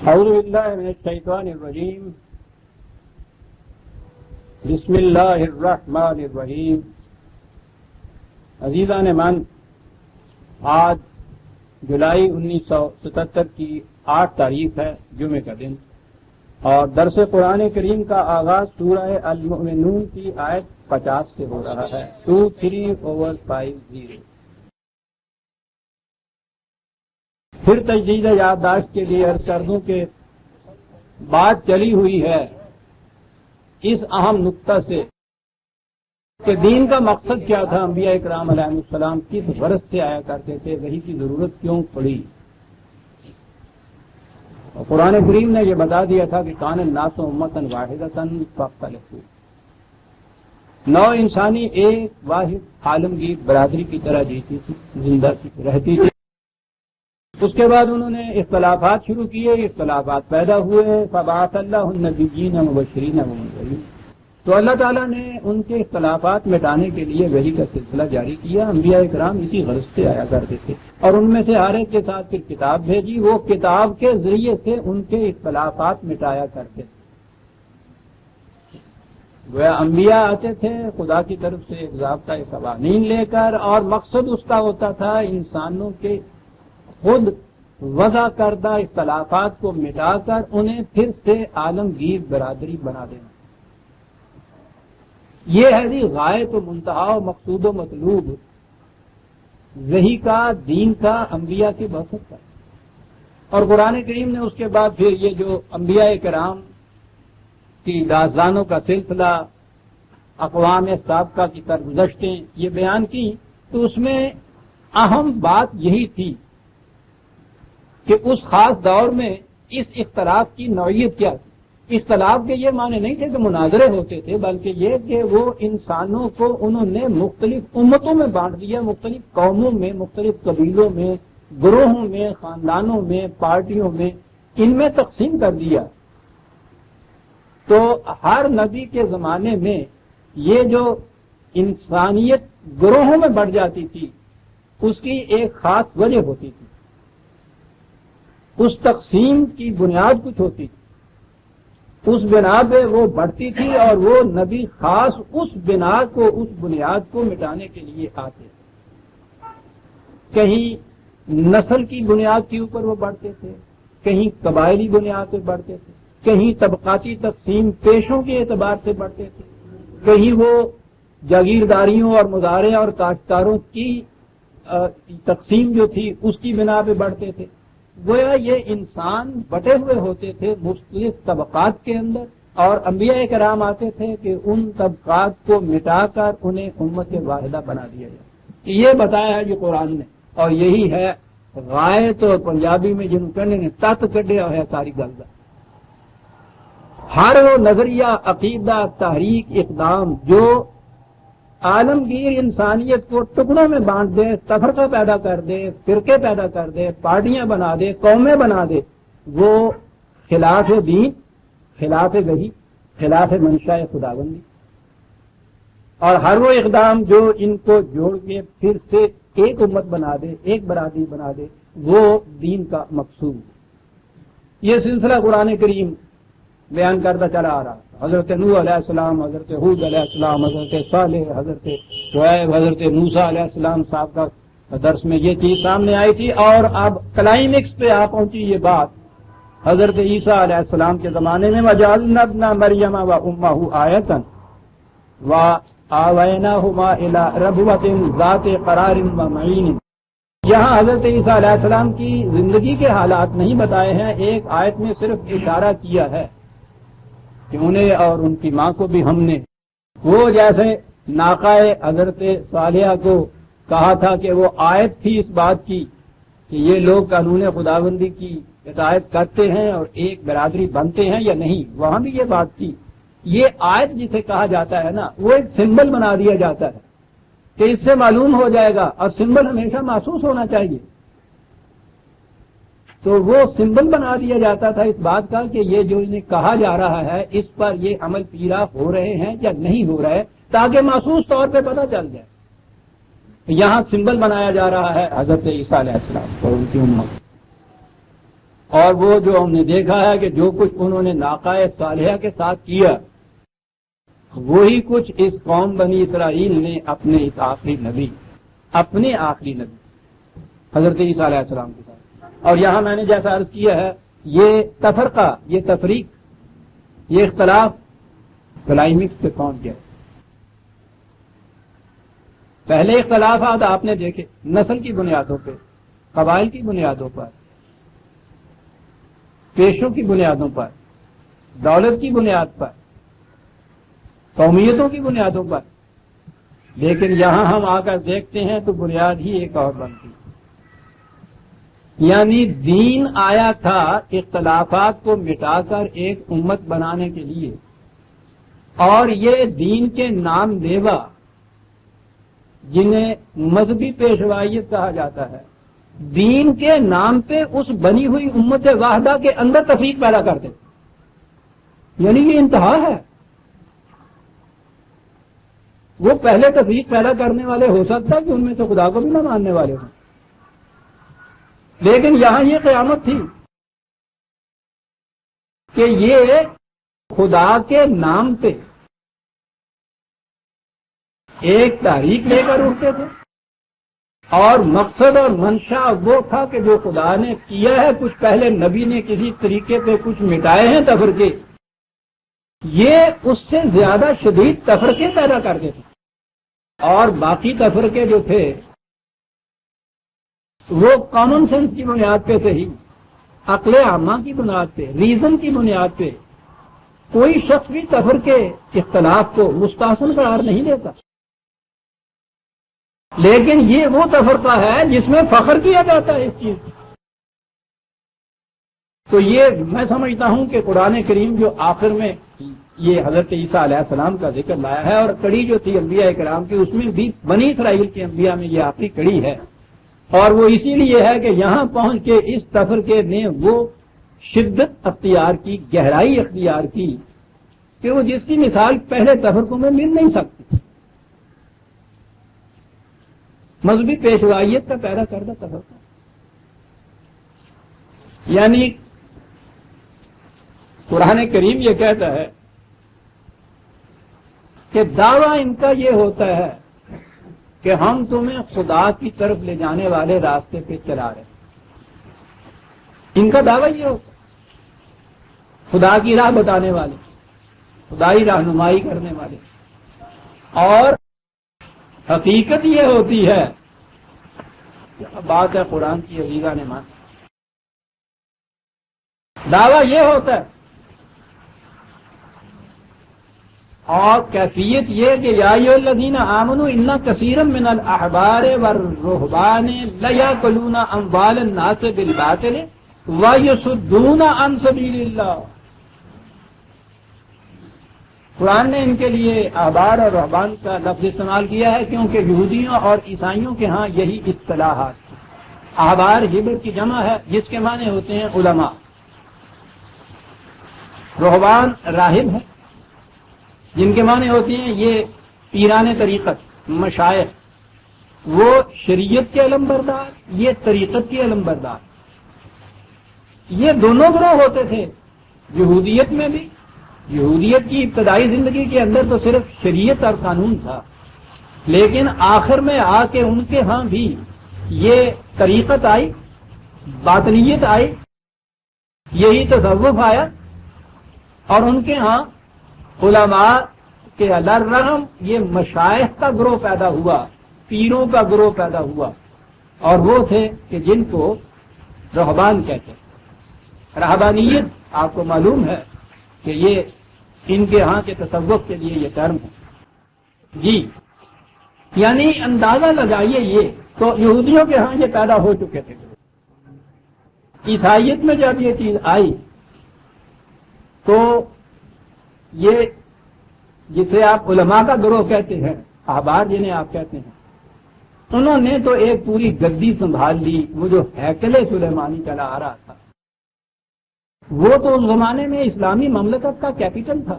اعوذ باللہ من الشیطان الرجیم بسم اللہ الرحمن الرحیم۔ عزیزان من، آج جولائی 1977 کی 8 تاریخ ہے، جمعے کا دن، اور درس قرآن کریم کا آغاز سورہ المؤمنون کی آیت 50 سے ہو رہا ہے، 23/50۔ پھر تجدید یادداشت کے لیے عرض کر دوں کہ بات چلی ہوئی ہے اس اہم نقطہ سے کہ دین کا مقصد کیا تھا، انبیاء اکرام علیہ السلام کس غرض سے آیا کرتے تھے، وحی کی ضرورت کیوں پڑی۔ اور قرآن کریم نے یہ بتا دیا تھا کہ کان الناس امۃ واحدۃ فاختلفوا، نو انسانی ایک واحد عالمگیر برادری کی طرح جیتی تھی، زندہ رہتی تھی۔ اس کے بعد انہوں نے اختلافات شروع کیے، اختلافات پیدا ہوئے، فبعث اللہ النبیین مبشرین ومنذرین، تو اللہ تعالیٰ نے ان کے اختلافات مٹانے کے لیے وحی کا سلسلہ جاری کیا۔ انبیاء اکرام اسی غرض سے آیا کرتے تھے، اور ان میں سے ہر ایک کے ساتھ پھر کتاب بھیجی، وہ کتاب کے ذریعے سے ان کے اختلافات مٹایا کرتے تھے۔ وہ انبیاء آتے تھے خدا کی طرف سے ایک ضابطۂ قوانین لے کر، اور مقصد اس کا ہوتا تھا انسانوں کے خود وضع کردہ اختلافات کو مٹا کر انہیں پھر سے عالمگیر برادری بنا دینا۔ یہ ہے جی غایت و منتہا و مقصود و مطلوب وحی کا، دین کا، انبیاء کی بعثت کا۔ اور قرآن کریم نے اس کے بعد پھر یہ جو انبیاء کرام کی داستانوں کا سلسلہ، اقوام سابقہ کی سرگزشتیں یہ بیان کی، تو اس میں اہم بات یہی تھی کہ اس خاص دور میں اس اختلاف کی نوعیت کیا تھی۔ اختلاف کے یہ معنی نہیں تھے کہ مناظرے ہوتے تھے، بلکہ یہ کہ وہ انسانوں کو انہوں نے مختلف امتوں میں بانٹ دیا، مختلف قوموں میں، مختلف قبیلوں میں، گروہوں میں، خاندانوں میں، پارٹیوں میں، ان میں تقسیم کر دیا۔ تو ہر نبی کے زمانے میں یہ جو انسانیت گروہوں میں بڑھ جاتی تھی، اس کی ایک خاص وجہ ہوتی تھی، اس تقسیم کی بنیاد کچھ ہوتی تھی، اس بنا پہ وہ بڑھتی تھی، اور وہ نبی خاص اس بنا کو، اس بنیاد کو مٹانے کے لیے آتے تھے۔ کہیں نسل کی بنیاد کے اوپر وہ بڑھتے تھے، کہیں قبائلی بنیاد پہ بڑھتے تھے، کہیں طبقاتی تقسیم پیشوں کے اعتبار سے بڑھتے تھے، کہیں وہ جاگیرداریوں اور مزارع اور کاشتکاروں کی تقسیم جو تھی اس کی بنا پہ بڑھتے تھے۔ گویا یہ انسان بٹے ہوئے ہوتے تھے مختلف طبقات کے اندر، اور انبیاء کرام آتے تھے کہ ان طبقات کو مٹا کر انہیں امت واحدہ بنا دیا جائے۔ یہ بتایا ہے یہ قرآن نے، اور یہی ہے غایت، اور پنجابی میں جن کرنے نے تت کڈیا ہے ساری گل کا۔ ہر وہ نظریہ، عقیدہ، تحریک، اقدام جو عالمگیر انسانیت کو ٹکڑوں میں بانٹ دے، تفرقہ پیدا کر دے، فرقے پیدا کر دے، پارٹیاں بنا دے، قومیں بنا دے، وہ خلاف دین، خلاف وحی، خلاف منشاء خداوندی۔ اور ہر وہ اقدام جو ان کو جوڑ کے پھر سے ایک امت بنا دے، ایک برادری بنا دے، وہ دین کا مقصود۔ یہ سلسلہ قرآن کریم بیان کرتا چلا آ رہا، حضرت نوح علیہ السلام، حضرت ہود علیہ السلام، حضرت صالح، حضرت شعیب، حضرت موسیٰ علیہ السلام صاحب کا درس میں یہ چیز سامنے آئی تھی، اور اب کلائمیکس پہ آ پہنچی یہ بات حضرت عیسیٰ علیہ السلام کے زمانے میں، وَجَعَلْنَا ابْنَ مَرْيَمَ وَأُمَّهُ آیَةً وَآوَيْنَاهُمَا إِلَىٰ رَبْوَةٍ ذَاتِ قَرَارٍ وَمَعِينٍ۔ یہاں حضرت عیسیٰ علیہ السلام کی زندگی کے حالات نہیں بتائے ہیں، ایک آیت میں صرف اشارہ کیا ہے کہ انہیں اور ان کی ماں کو بھی ہم نے وہ جیسے ناقہ حضرت صالحہ کو کہا تھا کہ وہ آیت تھی اس بات کی کہ یہ لوگ قانون خداوندی کی اطاعت کرتے ہیں اور ایک برادری بنتے ہیں یا نہیں، وہاں بھی یہ بات تھی۔ یہ آیت جسے کہا جاتا ہے نا، وہ ایک سمبل بنا دیا جاتا ہے کہ اس سے معلوم ہو جائے گا، اور سمبل ہمیشہ محسوس ہونا چاہیے۔ تو وہ سمبل بنا دیا جاتا تھا اس بات کا کہ یہ جو انہیں کہا جا رہا ہے اس پر یہ عمل پیرا ہو رہے ہیں یا نہیں ہو رہے، تاکہ محسوس طور پہ پتہ چل جائے۔ یہاں سمبل بنایا جا رہا ہے حضرت عیسیٰ علیہ السلام اور ان کی امت۔ اور وہ جو ہم نے دیکھا ہے کہ جو کچھ انہوں نے ناقہ صالحہ کے ساتھ کیا وہی کچھ اس قوم بنی اسرائیل نے اپنے اس آخری نبی حضرت عیسیٰ علیہ السلام کے ساتھ. اور یہاں میں نے جیسا عرض کیا ہے یہ تفرقہ، یہ تفریق، یہ اختلاف کلائمیکس سے کون کیا؟ پہلے اختلافات آپ نے دیکھے نسل کی بنیادوں پہ، قبائل کی بنیادوں پر، پیشوں کی بنیادوں پر، دولت کی بنیاد پر، قومیتوں کی بنیادوں پر. لیکن یہاں ہم آ کر دیکھتے ہیں تو بنیاد ہی ایک اور بنتی، یعنی دین آیا تھا اختلافات کو مٹا کر ایک امت بنانے کے لیے، اور یہ دین کے نام لیوا جنہیں مذہبی پیشوائیت کہا جاتا ہے، دین کے نام پہ اس بنی ہوئی امت واحدہ کے اندر تفریق پیدا کرتے. یعنی یہ انتہا ہے. وہ پہلے تفریق پیدا کرنے والے ہو سکتا کہ ان میں سے خدا کو بھی نہ ماننے والے ہوں، لیکن یہاں یہ قیامت تھی کہ یہ خدا کے نام پہ ایک تحریک لے کر اٹھتے تھے، اور مقصد اور منشا وہ تھا کہ جو خدا نے کیا ہے کچھ پہلے نبی نے کسی طریقے پہ کچھ مٹائے ہیں تفرقے، یہ اس سے زیادہ شدید تفرقے پیدا کرتے تھے. اور باقی تفرقے جو تھے وہ کامن سینس کی بنیاد پہ تھے ہی، عقل عامہ کی بنیاد پہ، ریزن کی بنیاد پہ. کوئی شخص بھی تفرقے اختلاف کو مستحسن قرار نہیں دیتا. لیکن یہ وہ تفرقہ ہے جس میں فخر کیا جاتا ہے اس چیز. تو یہ میں سمجھتا ہوں کہ قرآن کریم جو آخر میں یہ حضرت عیسیٰ علیہ السلام کا ذکر لایا ہے، اور کڑی جو تھی انبیاء کرام کی اس میں بھی بنی اسرائیل کے انبیاء میں یہ آخری کڑی ہے، اور وہ اسی لیے ہے کہ یہاں پہنچ کے اس تفرقے نے وہ شدت اختیار کی، گہرائی اختیار کی کہ وہ جس کی مثال پہلے تفرقوں میں مل نہیں سکتی. مذہبی پیشوائیت کا پیدا کردہ تفرقہ، یعنی قرآن کریم یہ کہتا ہے کہ دعویٰ ان کا یہ ہوتا ہے کہ ہم تمہیں خدا کی طرف لے جانے والے راستے پہ چلا رہے ہیں. ان کا دعویٰ یہ ہوتا ہے خدا کی راہ بتانے والے، خدائی رہنمائی کرنے والے. اور حقیقت یہ ہوتی ہے کہ بات ہے قرآن کی عزیزہ نے مان، دعویٰ یہ ہوتا ہے اور کیفیت یہ کہ یا ایھا الذین آمنوا ان کثیرا من الاحبار والرہبان لیاکلون اموال الناس بالباطل ویصدون عن سبیل اللہ. قرآن نے ان کے لیے احبار اور رہبان کا لفظ استعمال کیا ہے کیونکہ یہودیوں اور عیسائیوں کے ہاں یہی اصطلاحات تھی. احبار ہبر کی جمع ہے جس کے معنی ہوتے ہیں علماء، رہبان راہب ہیں جن کے معنی ہوتے ہیں یہ پیران طریقت، مشائخ. وہ شریعت کے علم بردار، یہ طریقت کے علم بردار. یہ دونوں گروہ ہوتے تھے یہودیت میں بھی. یہودیت کی ابتدائی زندگی کے اندر تو صرف شریعت اور قانون تھا، لیکن آخر میں آ کے ان کے ہاں بھی یہ طریقت آئی، باطنیت آئی، یہی تصوف آیا، اور ان کے ہاں علماء کے الرحم یہ مشائخ کا گروہ پیدا ہوا، پیروں کا گروہ پیدا ہوا، اور وہ تھے کہ جن کو رہبان کہتے ہیں. رہبانیت آپ کو معلوم ہے کہ یہ ان کے ہاں کے تصوف کے لیے یہ ٹرم ہے. جی یعنی اندازہ لگائیے، یہ تو یہودیوں کے ہاں یہ پیدا ہو چکے تھے. عیسائیت میں جب یہ چیز آئی تو یہ جسے آپ علماء کا گروہ کہتے ہیں، احبار جنہیں آپ کہتے ہیں، انہوں نے تو ایک پوری گدی سنبھال لی. وہ جو ہیکل سلیمانی چلا آ رہا تھا وہ تو اس زمانے میں اسلامی مملکت کا کیپٹل تھا،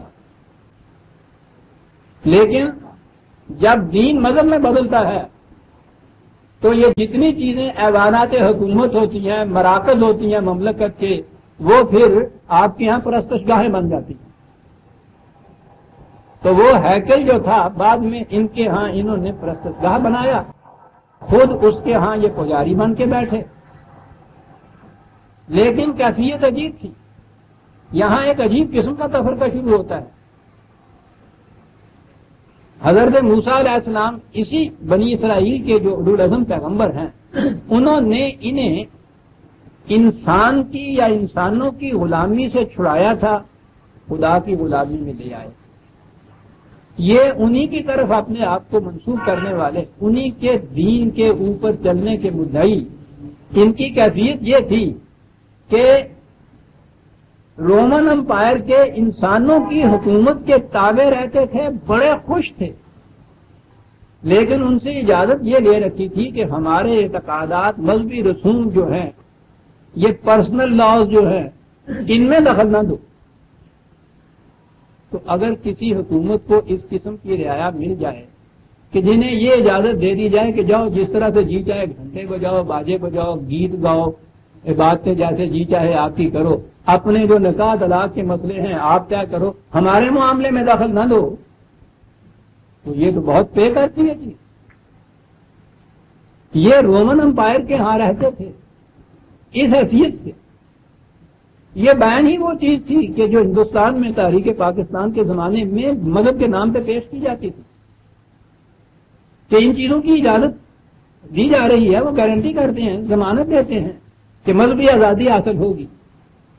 لیکن جب دین مذہب میں بدلتا ہے تو یہ جتنی چیزیں ایوانات حکومت ہوتی ہیں، مراکز ہوتی ہیں مملکت کے، وہ پھر آپ کے یہاں پرستش گاہیں بن جاتی ہیں۔ تو وہ ہیکل جو تھا بعد میں ان کے ہاں انہوں نے پرستش گاہ بنایا، خود اس کے ہاں یہ پجاری بن کے بیٹھے، لیکن کیفیت عجیب تھی۔ یہاں ایک عجیب قسم کا تفرقہ شروع ہوتا ہے۔ حضرت موسیٰ علیہ السلام اسی بنی اسرائیل کے جو اولو العزم پیغمبر ہیں، انہوں نے انہیں انسان کی یا انسانوں کی غلامی سے چھڑایا تھا، خدا کی غلامی میں لے آئے۔ یہ انہی کی طرف اپنے آپ کو منسوب کرنے والے، انہی کے دین کے اوپر چلنے کے مدعی، ان کی کیفیت یہ تھی کہ رومن امپائر کے انسانوں کی حکومت کے تابع رہتے تھے، بڑے خوش تھے، لیکن ان سے اجازت یہ لے رکھی تھی کہ ہمارے اعتقادات، مذہبی رسوم جو ہیں، یہ پرسنل لاز جو ہیں، ان میں دخل نہ دو۔ تو اگر کسی حکومت کو اس قسم کی رعایا مل جائے کہ جنہیں یہ اجازت دے دی جائے کہ جاؤ جس طرح سے جی چاہے گھنٹے بجاؤ، باجے بجاؤ، گیت گاؤ، عبادتیں جیسے جی چاہے آپ کی کرو، اپنے جو نکاح طلاق کے مسئلے ہیں آپ طے کرو، ہمارے معاملے میں دخل نہ دو، تو یہ تو بہت پے کرتی ہے جی۔ یہ رومن امپائر کے ہاں رہتے تھے اس حیثیت سے۔ یہ بین ہی وہ چیز تھی کہ جو ہندوستان میں تحریک پاکستان کے زمانے میں مذہب کے نام پہ پیش کی جاتی تھی کہ ان چیزوں کی اجازت دی جا رہی ہے، وہ گارنٹی کرتے ہیں، ضمانت دیتے ہیں کہ مذہبی آزادی حاصل ہوگی،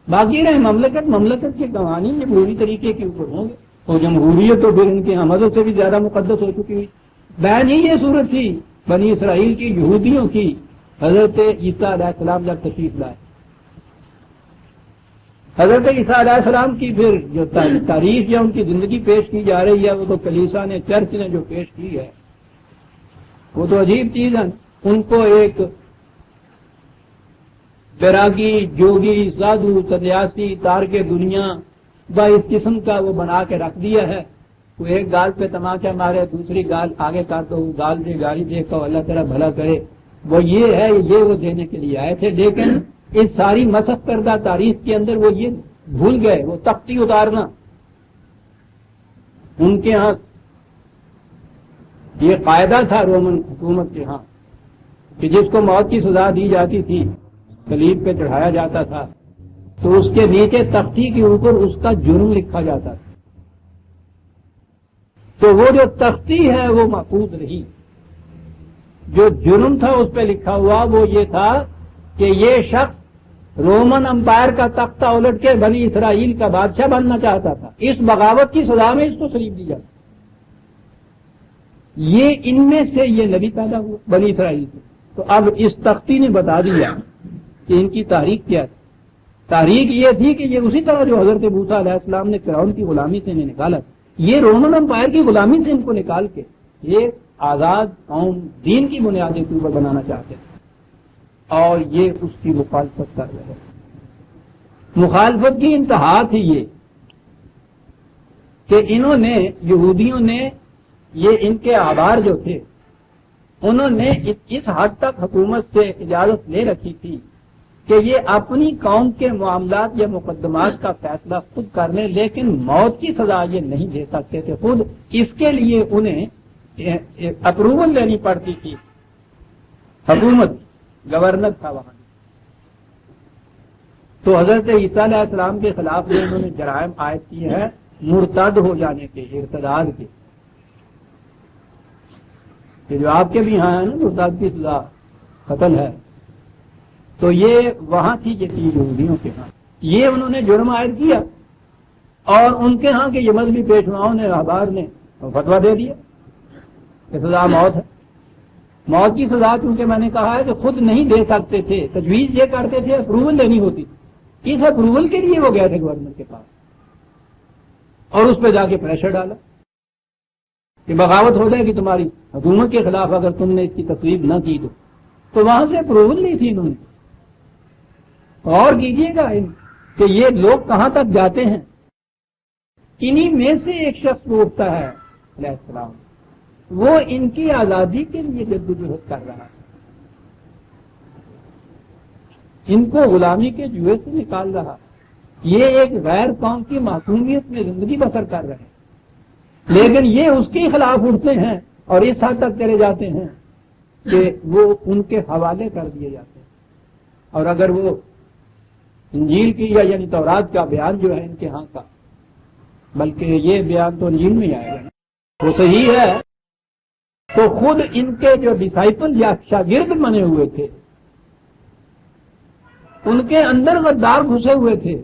باقی رہے مملکت کے قوانین جمہوری طریقے کے اوپر ہوں گے، اور جمہوریت تو پھر ان کے ہاں مذہب سے بھی زیادہ مقدس ہو چکی ہوئی۔ بین ہی یہ صورت تھی بنی اسرائیل کی، یہودیوں کی، حضرت عیسیٰ علیہ السلام جب تشریف لائے۔ حضرت عیسیٰ علیہ السلام کی پھر جو تاریخ یا ان کی زندگی پیش کی جا رہی ہے، وہ تو کلیسا نے، چرچ نے جو پیش کی ہے، وہ تو عجیب چیز ہے۔ ان کو ایک بیراگی، جوگی، سادھو، سنیاسی، تارک دنیا با اس قسم کا وہ بنا کے رکھ دیا ہے۔ وہ ایک گال پہ تماچا مارے، دوسری گال آگے کر دو، گال دے گاڑی دے کہ اللہ تعالیٰ بھلا کرے، وہ یہ ہے، یہ وہ دینے کے لیے آئے تھے۔ لیکن اس ساری مسخ کردہ تاریخ کے اندر وہ یہ بھول گئے، وہ تختی اتارنا۔ ان کے ہاں یہ قاعدہ تھا رومن حکومت کے ہاں کہ جس کو موت کی سزا دی جاتی تھی، صلیب پہ چڑھایا جاتا تھا، تو اس کے نیچے تختی کے اوپر اس کا جرم لکھا جاتا تھا۔ تو وہ جو تختی ہے وہ محفوظ رہی، جو جرم تھا اس پہ لکھا ہوا وہ یہ تھا کہ یہ شخص رومن امپائر کا تختہ الٹ کے بنی اسرائیل کا بادشاہ بننا چاہتا تھا، اس بغاوت کی سزا میں اس کو صلیب دی جاتی۔ یہ ان میں سے یہ نبی پیدا ہوا بنی اسرائیل سے۔ تو اب اس تختی نے بتا دیا کہ ان کی تاریخ کیا تھی۔ تاریخ یہ تھی کہ یہ اسی طرح جو حضرت موسیٰ علیہ السلام نے فرعون کی غلامی سے انہیں نکالا، یہ رومن امپائر کی غلامی سے ان کو نکال کے یہ آزاد قوم دین کی بنیادیں کے اوپر بنانا چاہتے تھے، اور یہ اس کی مخالفت کر رہے۔ مخالفت کی انتہا تھی یہ کہ انہوں نے، یہودیوں نے، یہ ان کے احبار جو تھے، انہوں نے اس حد تک حکومت سے اجازت لے رکھی تھی کہ یہ اپنی قوم کے معاملات یا مقدمات کا فیصلہ خود کر لیں، لیکن موت کی سزا یہ نہیں دے سکتے تھے خود، اس کے لیے انہیں اپروول لینی پڑتی تھی۔ حکومت گورنر تھا وہاں۔ تو حضرت عیسیٰ علیہ السلام کے خلاف جو انہوں نے جرائم عائد کیے ہیں مرتد ہو جانے کے، ارتداد کے، کہ جو آپ کے بھی یہاں ہے نا مرتد کی سزا قتل ہے، تو یہ وہاں تھی، یہ تھی یہودیوں کے ہاں۔ یہ انہوں نے جرم عائد کیا، اور ان کے ہاں کے یہ مذہبی پیشواؤں نے، احبار نے فتویٰ دے دیا کہ سزا موت ہے۔ موت کی سزا چونکہ میں نے کہا ہے کہ خود نہیں دے سکتے تھے، تجویز یہ کرتے تھے، اپروول لینی ہوتی تھی۔ اس اپروول کے لیے وہ گئے تھے گورنر کے پاس، اور اس پہ جا کے پریشر ڈالا کہ بغاوت ہو جائے گی تمہاری حکومت کے خلاف اگر تم نے اس کی تصویب نہ کی تو وہاں سے اپروول نہیں تھی انہوں نے۔ اور کیجئے گا کہ یہ لوگ کہاں تک جاتے ہیں۔ انہی میں سے ایک شخص وہ اٹھتا ہے علیہ السلام، وہ ان کی آزادی کے لیے جدوجہد کر رہا ہے، ان کو غلامی کے جوئے سے نکال رہا، یہ ایک غیر قوم کی معصومیت میں زندگی بسر کر رہے ہیں، لیکن یہ اس کے خلاف اٹھتے ہیں اور اس حد تک چلے جاتے ہیں کہ وہ ان کے حوالے کر دیے جاتے ہیں۔ اور اگر وہ انجیل کی یا یعنی تورات کا بیان جو ہے ان کے ہاں کا، بلکہ یہ بیان تو انجیل میں ہی آئے گا، وہ صحیح ہے تو خود ان کے جو ڈسائپل یا شاگرد بنے ہوئے تھے ان کے اندر غدار گھسے ہوئے تھے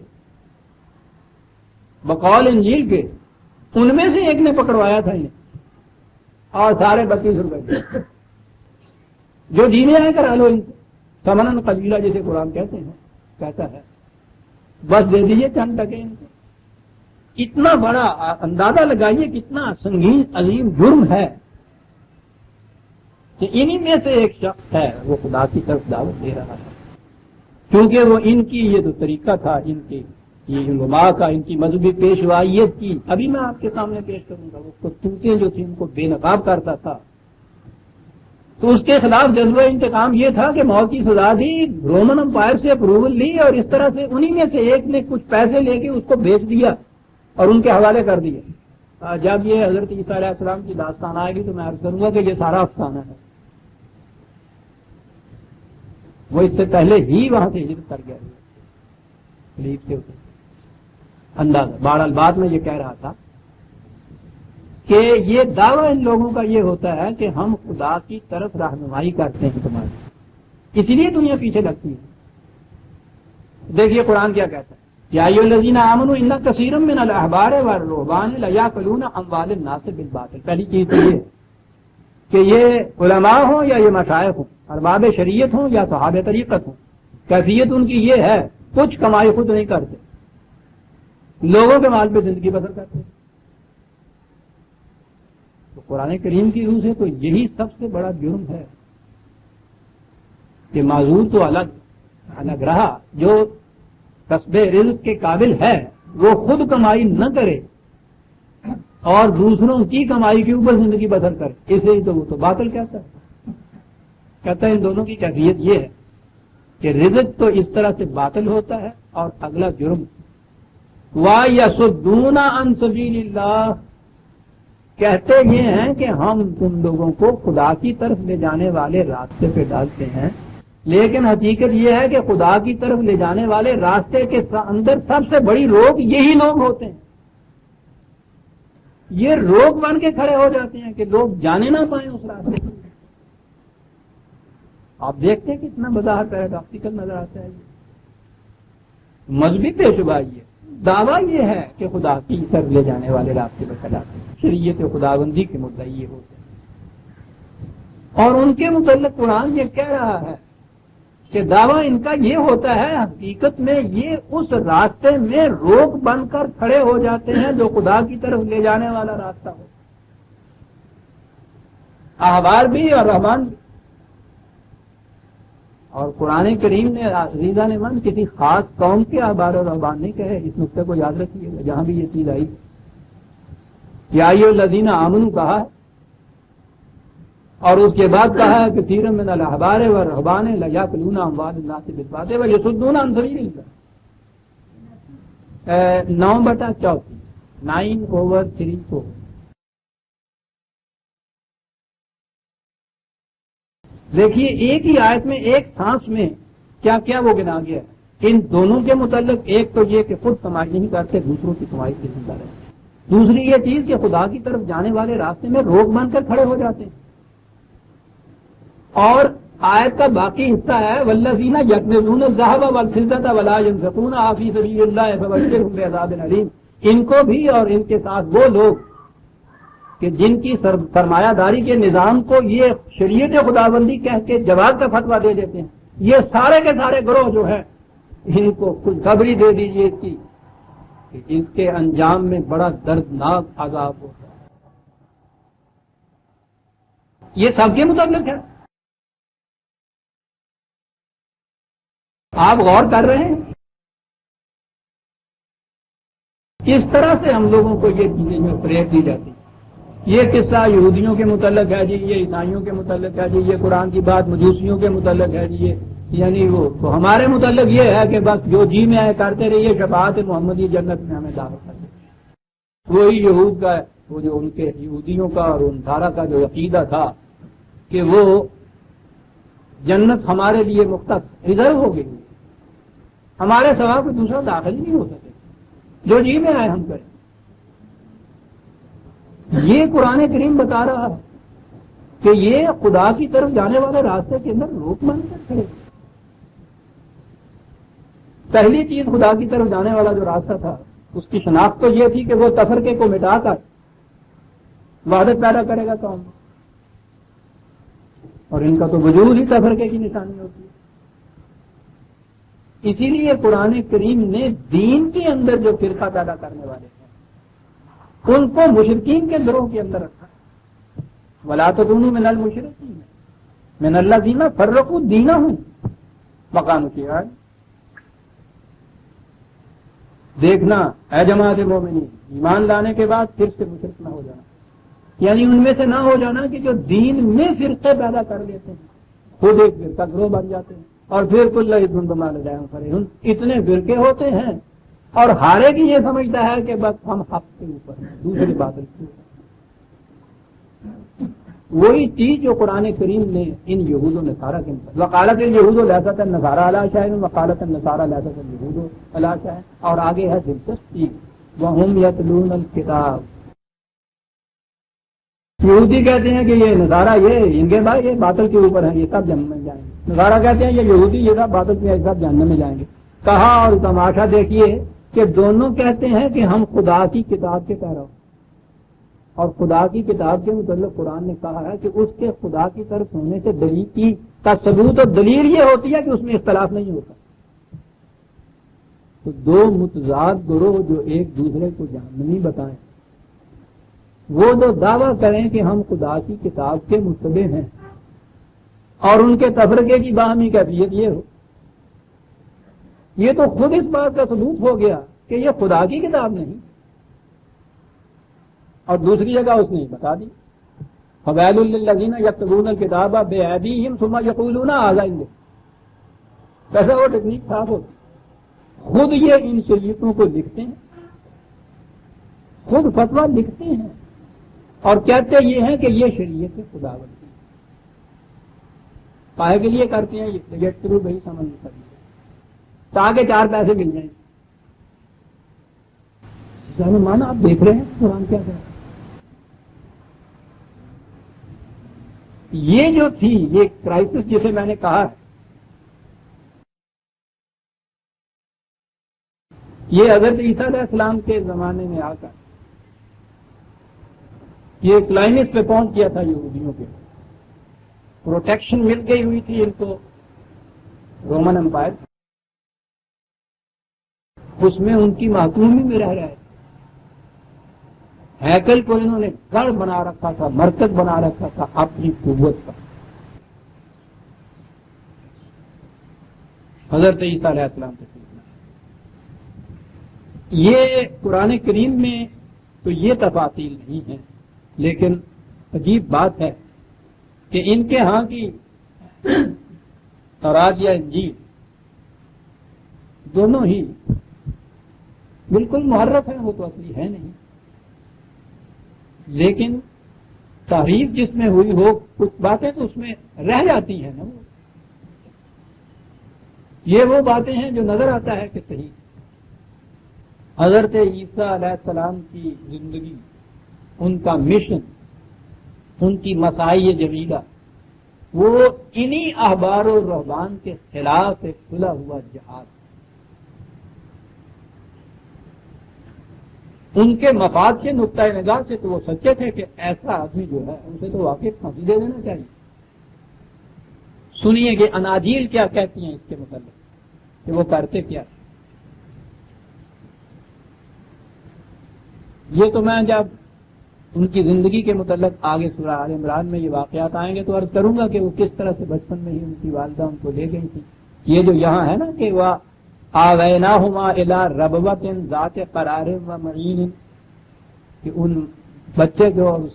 بقول انجیل کے، ان میں سے ایک نے پکڑوایا تھا انہیں اور سارے 32 روپے جو جینے آئے کرا لو ان سے، سمنن قبیلہ جسے قرآن کہتے ہیں کہتا ہے، بس دے دیجیے چند ٹکے ان کو۔ اتنا بڑا اندازہ لگائیے کتنا سنگین عظیم جرم ہے کہ انہی میں سے ایک شخص ہے وہ خدا کی طرف دعوت دے رہا ہے، کیونکہ وہ ان کی یہ تو طریقہ تھا، ان کی یہ علماء کا، ان کی مذہبی پیشوائیت کی، ابھی میں آپ کے سامنے پیش کروں گا، وہ کرتوتیں جو تھی ان کو بے نقاب کرتا تھا، تو اس کے خلاف جذبہ انتقام یہ تھا کہ موت کی سزا دی، رومن امپائر سے اپروول لی اور اس طرح سے انہی میں سے ایک نے کچھ پیسے لے کے اس کو بیچ دیا اور ان کے حوالے کر دیا۔ جب یہ حضرت عیسیٰ علیہ السلام کی داستان آئے گی تو میں عرض کروں گا کہ یہ سارا افسانہ ہے، وہ اس سے پہلے ہی وہاں سے ہجرت کر گیا لیب کے اوپر اندازہ۔ بہرحال بات میں یہ کہہ رہا تھا کہ یہ دعویٰ ان لوگوں کا یہ ہوتا ہے کہ ہم خدا کی طرف رہنمائی کرتے ہیں تمہاری، اسی لیے دنیا پیچھے لگتی ہے۔ دیکھیے قرآن کیا کہتا ہے، یا ایھا الذین آمنوا ان کثیرا من الاحبار والرہبان لیاکلون اموال الناس بالباطل۔ پہلی چیز تو یہ کہ یہ علماء ہوں یا یہ مشائخ ہوں، ارباب شریعت ہوں یا صحابہ طریقت ہوں، کیفیت ان کی یہ ہے کچھ کمائی خود نہیں کرتے، لوگوں کے مال پہ زندگی بسر کرتے۔ تو قرآن کریم کی روح سے تو یہی سب سے بڑا جرم ہے کہ معذور تو الگ رہا، جو کسب رزق کے قابل ہے وہ خود کمائی نہ کرے اور دوسروں کی کمائی کے اوپر زندگی بسر کرے، اسے ہی تو وہ تو باطل کہتا ہے ان دونوں کی کیفیت یہ ہے کہ رزق تو اس طرح سے باطل ہوتا ہے، اور اگلا جرم وَيَصُدُّونَ عَن سَبِيلِ اللَّهِ، کہتے یہ ہیں کہ ہم تم لوگوں کو خدا کی طرف لے جانے والے راستے پہ ڈالتے ہیں، لیکن حقیقت یہ ہے کہ خدا کی طرف لے جانے والے راستے کے اندر سب سے بڑی روک یہی لوگ ہوتے ہیں، یہ روک بن کے کھڑے ہو جاتے ہیں کہ لوگ جانے نہ پائیں اس راستے کو۔ آپ دیکھتے ہیں کتنا بظاہر پیراڈاکٹیکل نظر آتا ہے، مذہبی پیشوائی ہے، دعویٰ یہ ہے کہ خدا کی طرف لے جانے والے راستے پر چلاتے ہیں، شریعت خداوندی کے مدعی یہ ہوتے ہیں، اور ان کے متعلق قرآن یہ کہہ رہا ہے کہ دعویٰ ان کا یہ ہوتا ہے، حقیقت میں یہ اس راستے میں روک بن کر کھڑے ہو جاتے ہیں جو خدا کی طرف لے جانے والا راستہ ہو، احبار بھی اور رحمان بھی۔ اور قرآن کریم نے عزیزان من کسی خاص قوم کے احبار اور رحبان نہیں کہے، اس نقطے کو یاد رکھیے گا جہاں بھی یہ چیز آئی، یا ایھا الذین آمنوا کہا ہے اور اس کے بعد کہا ہے کثیر من الاحبار والرہبان لیاکلون اموال الناس بالباطل ویصدون عن سبیل اللہ، 9/34 9/34۔ دیکھیے ایک ہی آیت میں ایک سانس میں کیا کیا وہ گنا گیا ہے ان دونوں کے متعلق۔ ایک تو یہ کہ خود کمائی نہیں کرتے، دوسروں کی کمائی کی ذمہ داری۔ دوسری یہ چیز کہ خدا کی طرف جانے والے راستے میں روک بن کر کھڑے ہو جاتے ہیں۔ اور آیت کا باقی حصہ ہے والذین یکنزون الذھب والفضة ولا ينفقونها فی سبیل اللہ فبشرھم بعذاب علیم۔ ان کو بھی اور ان کے ساتھ وہ لوگ کہ جن کی سرمایہ داری کے نظام کو یہ شریعت خداوندی کہہ کے جواز کا فتویٰ دے دیتے ہیں، یہ سارے کے سارے گروہ جو ہیں ان کو خوشخبری دے دیجیے اس کی کہ اس کے انجام میں بڑا دردناک عذاب ہوتا ہے۔ یہ سب کے متعلق ہے، آپ غور کر رہے ہیں؟ اس طرح سے ہم لوگوں کو یہ چیزیں جو فریب دی جاتی ہیں۔ یہ قصہ یہودیوں کے متعلق ہے جی، یہ عیسائیوں کے متعلق ہے جی، یہ قرآن کی بات مجوسیوں کے متعلق ہے جی، یعنی وہ تو ہمارے متعلق یہ ہے کہ بس جو جی میں آئے کرتے رہیے، شفاعت محمدی جنت میں ہمیں دعوت کرتے ہیں۔ وہی یہود کا وہ جو ان کے یہودیوں کا اور ان سارا کا جو عقیدہ تھا کہ وہ جنت ہمارے لیے مختص ریزرو ہو گئی، ہمارے سوا کوئی دوسرا داخل ہی نہیں ہو سکے، جو جی میں آئے ہم کریں۔ یہ قرآن کریم بتا رہا ہے کہ یہ خدا کی طرف جانے والے راستے کے اندر روک مان کر کھڑے۔ پہلی چیز خدا کی طرف جانے والا جو راستہ تھا اس کی شناخت تو یہ تھی کہ وہ تفرقے کو مٹا کر وحدت پیدا کرے گا قوم، اور ان کا تو وجود ہی تفرقے کی نشانی ہوتی ہے۔ اسی لیے قرآن کریم نے دین کے اندر جو فرقہ پیدا کرنے والے ہیں ان کو مشرکین کے گروہ کے اندر رکھا۔ وَلَا تَكُونُوا مِنَ الْمُشْرِكِينَ مِنَ الَّذِينَ فَرَّقُوا دِينَهُمْ وَكَانُوا شِيَعًا۔ دیکھنا اے جماعت مومنین، ایمان لانے کے بعد پھر سے مشرک نہ ہو جانا، یعنی ان میں سے نہ ہو جانا کہ جو دین میں فرقے پیدا کر لیتے ہیں، خود ایک فرقہ گروہ بن جاتے ہیں اور پھر کل حزب بما لدیہم فرحون، اتنے فرقے ہوتے ہیں اور ہارے کی یہ سمجھتا ہے کہ بس ہم حق کے اوپر ہیں، دوسری باطل کے اوپر۔ وہی چیز جو قرآن کریم نے ان یہود و نصارہ کے اندر وقالت الیہود لیست النصارى علی شیء وقالت النصارى لیست الیہود علی شیء، اور آگے ہے دلچسپ چیز وہم یتلون الکتاب۔ یہودی کہتے ہیں کہ یہ نصارہ یہ ان کے بھائی یہ باطل کے اوپر ہیں، یہ سب جہنم میں جائیں گے۔ نصارہ کہتے ہیں یہ یہودی یہ سب باطل میں سب جہنم میں جائیں گے۔ کہا اور تماشا دیکھیے کہ دونوں کہتے ہیں کہ ہم خدا کی کتاب کے پیرو، اور خدا کی کتاب کے متعلق قرآن نے کہا ہے کہ اس کے خدا کی طرف ہونے سے دلیل کی کا ثبوت اور دلیل یہ ہوتی ہے کہ اس میں اختلاف نہیں ہوتا۔ تو دو متضاد گروہ جو ایک دوسرے کو جہنمی بتائیں، وہ جو دعویٰ کریں کہ ہم خدا کی کتاب کے متبع ہیں اور ان کے تفرقے کی باہمی کیفیت یہ ہو، یہ تو خود اس بات کا ثبوت ہو گیا کہ یہ خدا کی کتاب نہیں، اور دوسری جگہ اس نے بتا دی فَوَيْلٌ لِّلَّذِينَ يَكْتُبُونَ الْكِتَابَ بِأَيْدِيهِمْ ثُمَّ يَقُولُونَ هَٰذَا عِندِي۔ ویسے وہ ٹیکنیک صاف ہوتی، خود یہ ان شریعتوں کو لکھتے ہیں، خود فتویٰ لکھتے ہیں اور کہتے یہ ہیں کہ یہ شریعت خدا بنتی ہے، پائے کے لیے کرتے ہیں یہ تھرو بھائی سمجھ نہیں سکتے تاکہ چار پیسے مل جائیں۔ مانا آپ دیکھ رہے ہیں قرآن کیا کہہ رہا ہے۔ یہ جو تھی یہ کرائسس جسے میں نے کہا ہے، یہ حضرت عیسیٰ علیہ السلام کے زمانے میں آ کر یہ کلائمیکس پہ پہنچ گیا تھا۔ یہودیوں کے پروٹیکشن مل گئی ہوئی تھی ان کو رومن امپائر، اس میں ان کی محکومی میں رہ رہے، ہیکل کو انہوں نے گڑھ بنا رکھا تھا، مرکز بنا رکھا تھا اپنی قوت کا۔ حضرت عیسیٰ علیہ السلام سے یہ قرآن کریم میں تو یہ تفاصیل نہیں ہے، لیکن عجیب بات ہے کہ ان کے ہاں کی تورات یا انجیل دونوں ہی بالکل محرف ہیں، وہ تو اصلی ہے نہیں، لیکن تحریف جس میں ہوئی ہو کچھ باتیں تو اس میں رہ جاتی ہیں نا۔ یہ وہ باتیں ہیں جو نظر آتا ہے کہ صحیح حضرت عیسیٰ علیہ السلام کی زندگی، ان کا مشن، ان کی مساعی جمیلہ، وہ انہی احبار و رہبان کے خلاف ایک کھلا ہوا جہاد، ان کے مفاد کے نقطۂ نظر سے تو وہ سچے تھے کہ ایسا آدمی جو ہے اسے تو واقعی پھانسی دے دینا چاہیے۔ سنیے کہ اناجیل کیا کہتی ہیں اس کے متعلق کہ وہ کرتے کیا۔ یہ تو میں جب ان کی زندگی کے متعلق آگے سورہ آل عمران میں یہ واقعات آئیں گے تو عرض کروں گا کہ وہ کس طرح سے بچپن میں ہی ان کی والدہ ان کو لے گئی تھی۔ یہ جو یہاں ہے نا کہ وہ آویناہما الی ربوۃ ذات قرار و معین، کہ ان بچے جو اور اس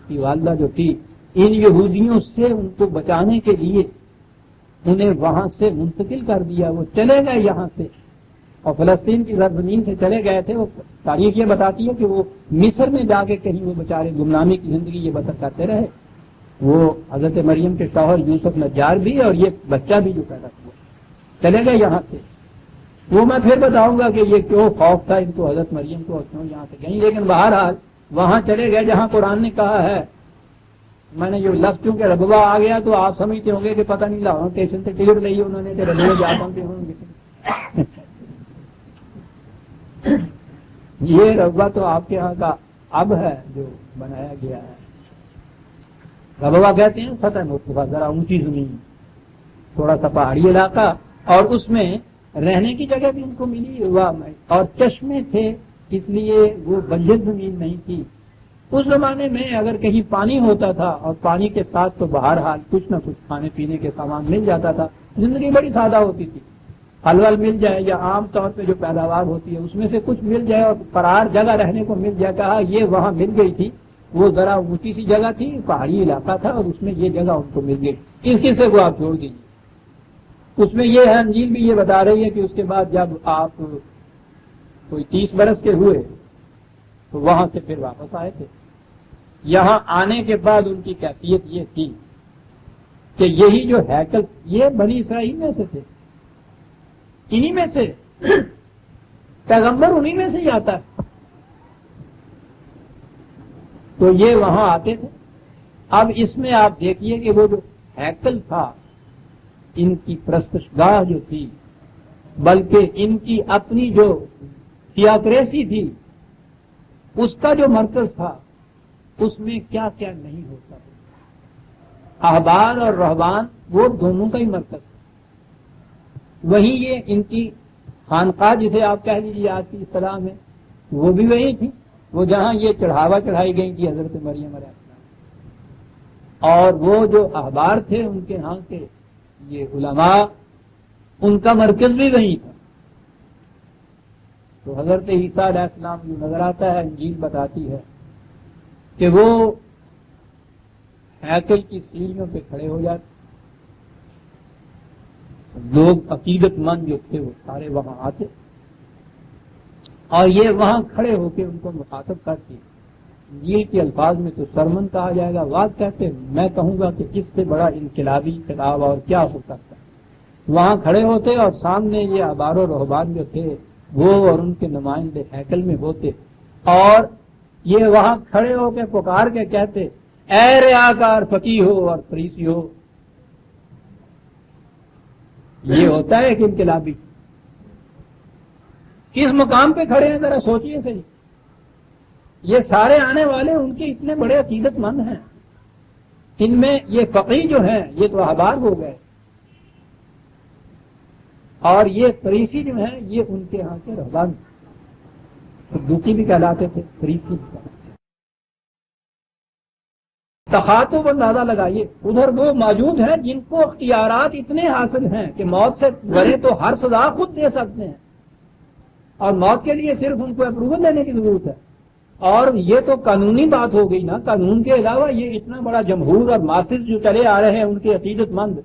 کی والدہ جو تھی ان یہودیوں سے ان کو بچانے کے لیے انہیں وہاں سے منتقل کر دیا، وہ چلے گئے یہاں سے، اور فلسطین کی سرزمین سے چلے گئے تھے۔ وہ تاریخ یہ بتاتی ہے کہ وہ مصر میں جا کے کہیں وہ بیچارے گمنامی کی زندگی یہ بسر کرتے رہے، وہ حضرت مریم کے شوہر یوسف نجار بھی اور یہ بچہ بھی جو پیدا ہوا، چلے گئے یہاں سے۔ وہ میں پھر بتاؤں گا کہ یہ کیوں خوف تھا ان کو حضرت مریم کو اور کیوں یہاں سے گئیں، لیکن بہرحال وہاں چلے گئے جہاں قرآن نے کہا ہے۔ میں نے یہ لفظ چونکہ ربوا آ گیا تو آپ سمجھتے ہوں گے کہ پتہ نہیں لاہور اسٹیشن سے ٹکٹ لی انہوں نے کہ ربوے جا پہنچے ہوں گے۔ یہ ربوا تو آپ کے یہاں کا اب ہے جو بنایا گیا ہے۔ ربوا کہتے ہیں سطح مرتفع، ذرا اونچی زمین، تھوڑا سا پہاڑی علاقہ، اور اس میں رہنے کی جگہ بھی ان کو ملی اور چشمے تھے، اس لیے وہ بنجر زمین نہیں تھی۔ اس زمانے میں اگر کہیں پانی ہوتا تھا اور پانی کے ساتھ تو بہرحال کچھ نہ کچھ کھانے پینے کے سامان مل جاتا تھا، زندگی بڑی سادہ ہوتی تھی۔ پھل ول مل جائے یا عام طور پہ جو پیداوار ہوتی ہے اس میں سے کچھ مل جائے اور قرار جگہ رہنے کو مل جائے۔ کہا یہ وہاں مل گئی تھی، وہ ذرا اونچی سی جگہ تھی، پہاڑی علاقہ تھا، اور اس میں یہ جگہ ان کو مل گئی۔ اس قصے کو آپ چھوڑ دیجیے، اس میں یہ ہے انجیل بھی یہ بتا رہی ہے کہ اس کے بعد جب آپ کوئی 30 برس کے ہوئے تو وہاں سے پھر واپس آئے تھے۔ یہاں آنے کے بعد ان کی کیفیت یہ تھی کہ یہی جو ہیکل، یہ بنی اسرائیل میں سے تھے، انہی میں سے پیغمبر انہی میں سے ہی آتا ہے، تو یہ وہاں آتے تھے۔ اب اس میں آپ دیکھیے کہ وہ جو ہیکل تھا، ان کی پرستشگاہ جو تھی، بلکہ ان کی اپنی جو تھیوکریسی تھی، اس کا جو مرکز تھا، اس میں کیا کیا نہیں ہوتا تھا۔ احبار اور رہبان وہ دونوں کا ہی مرکز تھا۔ وہیں یہ ان کی خانقاہ جسے آپ کہہ لیجیے آج کی اصطلاح میں، وہ بھی وہی تھی، وہ جہاں یہ چڑھاوا چڑھائی گئی تھی حضرت مریم علیہ السلام، اور وہ جو احبار تھے ان کے ہاں کے یہ علماء، ان کا مرکز بھی وہی تھا۔ تو حضرت عیسیٰ علیہ السلام جو نظر آتا ہے، انجیل بتاتی ہے کہ وہ ہیکل کی سیڑھیوں پہ کھڑے ہو جاتے، لوگ عقیدت مند جو تھے وہ سارے وہاں آتے، اور یہ وہاں کھڑے ہو کے ان کو مخاطب کرتی۔ انجیل کے الفاظ میں تو سرمن کہا جائے گا، واضح کہتے ہیں، میں کہوں گا کہ اس سے بڑا انقلابی خطاب اور کیا ہو سکتا ہے۔ وہاں کھڑے ہوتے اور سامنے یہ احبار و رہبان جو تھے وہ اور ان کے نمائندے ہیکل میں ہوتے، اور یہ وہاں کھڑے ہو کے پکار کے کہتے، اے ریاکار فقیہ ہو اور فریسی ہو۔ یہ ہوتا ہے کہ انقلابی کس مقام پہ کھڑے ہیں ذرا سوچیے صحیح۔ یہ سارے آنے والے ان کے اتنے بڑے عقیدت مند ہیں، ان میں یہ فقیہ جو ہیں یہ تو احبار ہو گئے، اور یہ فریسی جو ہیں یہ ان کے ہاں کے رہبان، دوکی بھی کہلاتے تھے، فریسی بھی کہلاتے تھے۔ تخاطب اندازہ لگائیے، ادھر وہ موجود ہیں جن کو اختیارات اتنے حاصل ہیں کہ موت سے بڑے تو ہر سزا خود دے سکتے ہیں، اور موت کے لیے صرف ان کو اپروول لینے کی ضرورت ہے۔ اور یہ تو قانونی بات ہو گئی نا، قانون کے علاوہ یہ اتنا بڑا جمہور اور ماسز جو چلے آ رہے ہیں ان کے عقیدت مند،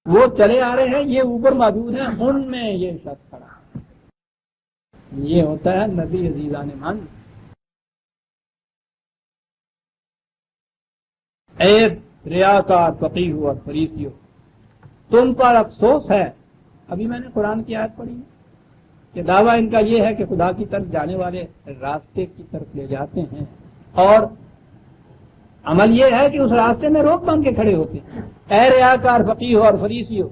وہ چلے آ رہے ہیں، یہ اوپر موجود ہیں، ان میں یہ شخص کھڑا ہے۔ یہ ہوتا ہے نبی عزیزان من۔ اے ریاکار فقیہ اور فریسی ہو، تم پر افسوس ہے۔ ابھی میں نے قرآن کی آیت پڑھی کہ دعویٰ ان کا یہ ہے کہ خدا کی طرف جانے والے راستے کی طرف لے جاتے ہیں، اور عمل یہ ہے کہ اس راستے میں روک بن کے کھڑے ہوتے ہیں۔ اے ریاکار فقیہ اور فریسی ہو،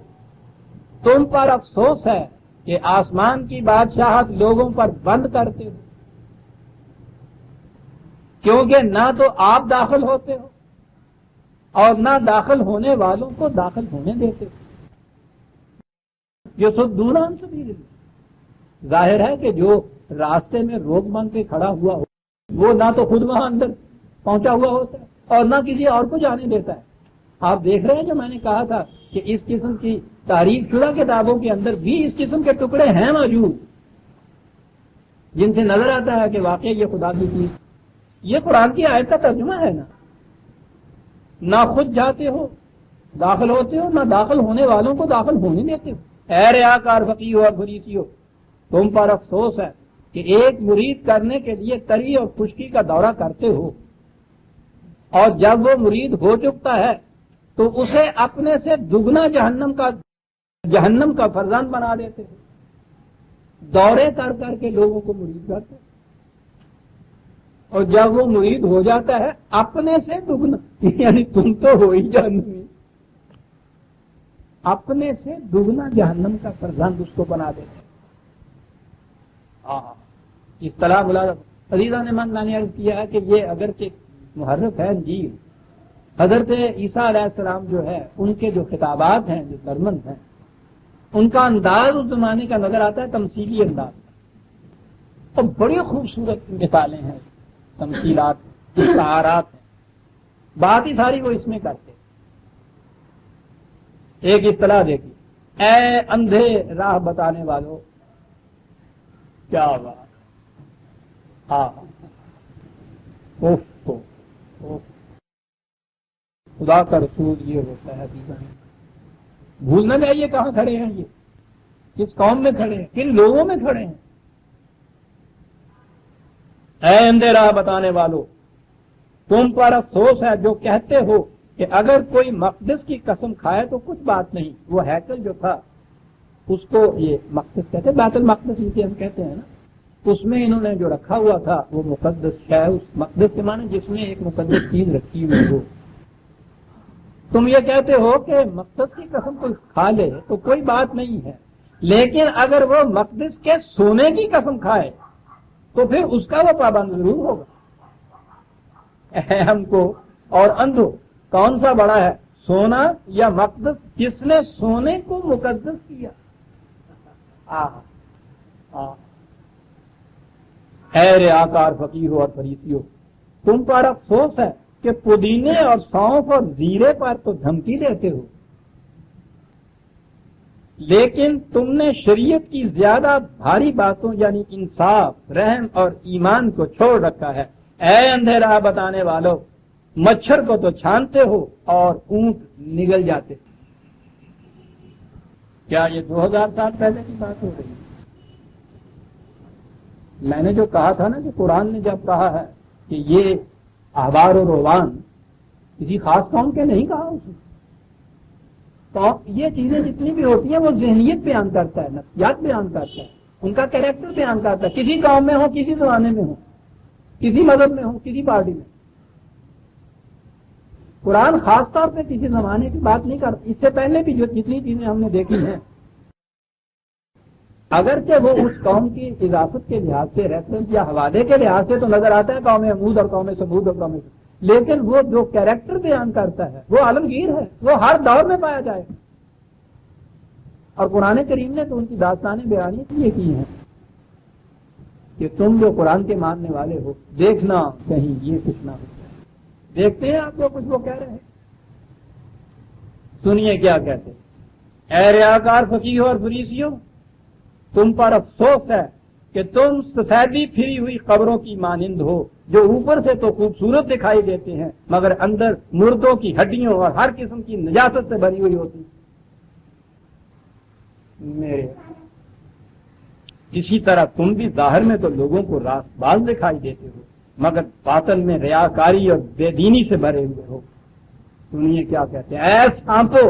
تم پر افسوس ہے کہ آسمان کی بادشاہت لوگوں پر بند کرتے ہو، کیونکہ نہ تو آپ داخل ہوتے ہو اور نہ داخل ہونے والوں کو داخل ہونے دیتے ہو۔ یہ سب دور عن سبیل اللہ، ظاہر ہے کہ جو راستے میں روک بن کے کھڑا ہوا ہو وہ نہ تو خود وہاں اندر پہنچا ہوا ہوتا ہے اور نہ کسی اور کو جانے دیتا ہے۔ آپ دیکھ رہے ہیں جو میں نے کہا تھا کہ اس قسم کی تحریف شدہ کتابوں کے اندر بھی اس قسم کے ٹکڑے ہیں موجود، جن سے نظر آتا ہے کہ واقعی یہ خدا کی چیز، یہ قرآن کی آیت کا ترجمہ ہے نا۔ نہ خود جاتے ہو داخل ہوتے ہو نہ داخل ہونے والوں کو داخل ہونے دیتے ہو۔ اے ریاکار فقیہ اور فریسیو، تم پر افسوس ہے کہ ایک مرید کرنے کے لیے تری اور خشکی کا دورہ کرتے ہو، اور جب وہ مرید ہو چکتا ہے تو اسے اپنے سے دگنا جہنم کا فرزند بنا دیتے ہو، دورے کر کر کے لوگوں کو مرید کرتے، اور جب وہ مرید ہو جاتا ہے اپنے سے دگنا، یعنی تم تو ہو ہی جہنمی، اپنے سے دگنا جہنم کا فرزند اس کو بنا دیتے۔ اس طرح عزیزہ نے من نے عرض کیا ہے کہ یہ اگرچہ محرف ہے انجیل، حضرت عیسیٰ علیہ السلام جو ہے ان کے جو خطابات ہیں، جو سرمن ہیں، ان کا انداز اس زمانے کا نظر آتا ہے تمثیلی انداز، اور بڑی خوبصورت مثالیں ہیں، تمثیلات، استعارات ہیں، بات ہی ساری وہ اس میں کرتے۔ ایک اصطلاح دیکھیے، اے اندھے راہ بتانے والوں، کیا بات، خدا کا رسول یہ ہوتا ہے، بھول نہ جائیے کہاں کھڑے ہیں، یہ کس قوم میں کھڑے ہیں، کن لوگوں میں کھڑے ہیں۔ اے اندھے راہ بتانے والوں، تم پر افسوس ہے جو کہتے ہو کہ اگر کوئی مقدس کی قسم کھائے تو کچھ بات نہیں۔ وہ ہیکل جو تھا اس کو یہ مقدس کہتے ہیں، بیت المقدس جسے ہم کہتے ہیں نا، اس میں انہوں نے جو رکھا ہوا تھا وہ مقدس ہے، اس مقدس کے معنی جس میں ایک مقدس چیز رکھی ہوئی ہو۔ تم یہ کہتے ہو کہ مقدس کی قسم کوئی کھا لے تو کوئی بات نہیں ہے، لیکن اگر وہ مقدس کے سونے کی قسم کھائے تو پھر اس کا وہ پابند ضرور ہوگا۔ اے ہم کو اور اندھو، کون سا بڑا ہے، سونا یا مقدس جس نے سونے کو مقدس کیا؟ اے ریاکار فقیرو اور فریسیو، تم پر افسوس ہے کہ پودینے اور سونف اور زیرے پر تو دھمکی دیتے ہو، لیکن تم نے شریعت کی زیادہ بھاری باتوں یعنی انصاف، رحم اور ایمان کو چھوڑ رکھا ہے۔ اے اندھے راہ بتانے والو، مچھر کو تو چھانتے ہو اور اونٹ نگل جاتے۔ کیا یہ 2000 سال پہلے کی بات ہو رہی ہے؟ میں نے جو کہا تھا نا کہ قرآن نے جب کہا ہے کہ یہ احبار و روان، کسی خاص قوم کے نہیں کہا اس نے، تو یہ چیزیں جتنی بھی ہوتی ہیں وہ ذہنیت بیان کرتا ہے، نفسیات بیان کرتا ہے، ان کا کیریکٹر بیان کرتا ہے، کسی قوم میں ہو، کسی زمانے میں ہو، کسی مذہب میں ہو، کسی پارٹی میں۔ قرآن خاص طور پہ کسی زمانے کی بات نہیں کرتا۔ اس سے پہلے بھی جو جتنی چیزیں ہم نے دیکھی ہیں، اگرچہ وہ اس قوم کی اضافت کے لحاظ سے، ریفرنس یا حوالے کے لحاظ سے تو نظر آتا ہے قوم عمود اور قوم ثمود اور قوم، لیکن وہ جو کیریکٹر بیان کرتا ہے وہ عالمگیر ہے، وہ ہر دور میں پایا جائے گا۔ اور قرآن کریم نے تو ان کی داستانیں بیان اس لیے کی ہیں کہ تم جو قرآن کے ماننے والے ہو، دیکھنا کہیں یہ کچھ نہ ہو جائے۔ دیکھتے ہیں آپ کو کچھ وہ کہہ رہے ہیں، سنیے کیا کہتے ہیں۔ اے ریاکار فقیہو اور فریسیو، تم پر افسوس ہے کہ تم سفیدی پھری ہوئی قبروں کی مانند ہو، جو اوپر سے تو خوبصورت دکھائی دیتے ہیں مگر اندر مردوں کی ہڈیوں اور ہر قسم کی نجاست سے بھری ہوئی ہوتی۔ میرے اسی طرح تم بھی ظاہر میں تو لوگوں کو راست باز دکھائی دیتے ہو مگر باطن میں ریاکاری اور بے دینی سے بھرے ہوئے ہو۔ سنیے کیا کہتے ہیں۔ اے سانپو،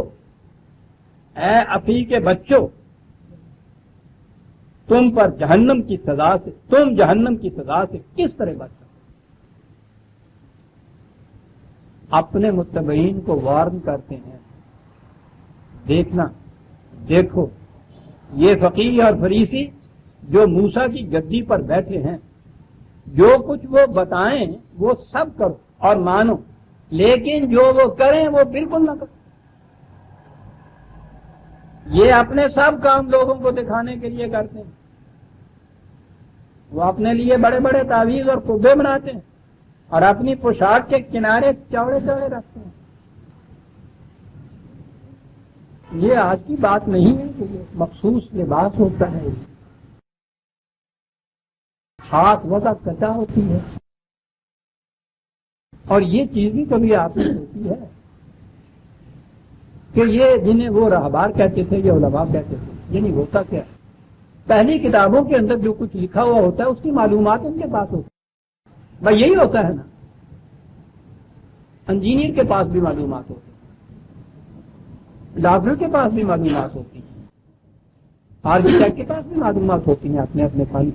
اے افی کے بچوں، تم جہنم کی سزا سے کس طرح بچ سکتے؟ اپنے متبعین کو وارن کرتے ہیں، دیکھنا، دیکھو یہ فقیہ اور فریسی جو موسیٰ کی گدی پر بیٹھے ہیں، جو کچھ وہ بتائیں وہ سب کرو اور مانو، لیکن جو وہ کریں وہ بالکل نہ کرو۔ یہ اپنے سب کام لوگوں کو دکھانے کے لیے کرتے ہیں، وہ اپنے لیے بڑے بڑے تعویذ اور قبے بناتے ہیں اور اپنی پوشاک کے کنارے چوڑے چوڑے رکھتے ہیں۔ یہ آج کی بات نہیں ہے کہ یہ مخصوص لباس ہوتا ہے، ہاتھ وضع کچا ہوتی ہے، اور یہ چیز بھی کبھی آپ نے ہوتی ہے کہ یہ جنہیں وہ راہبار کہتے تھے یا علماء کہتے تھے، یعنی ہوتا کیا ہے، پہلی کتابوں کے اندر جو کچھ لکھا ہوا ہوتا ہے اس کی معلومات ان کے پاس ہوتی ہے، بھائی یہی ہوتا ہے نا، انجینئر کے پاس بھی معلومات ہوتی ہیں، ڈاکٹر کے پاس بھی معلومات ہوتی ہیں، آرکیٹیکٹ کے پاس بھی معلومات ہوتی ہیں اپنے اپنے فن۔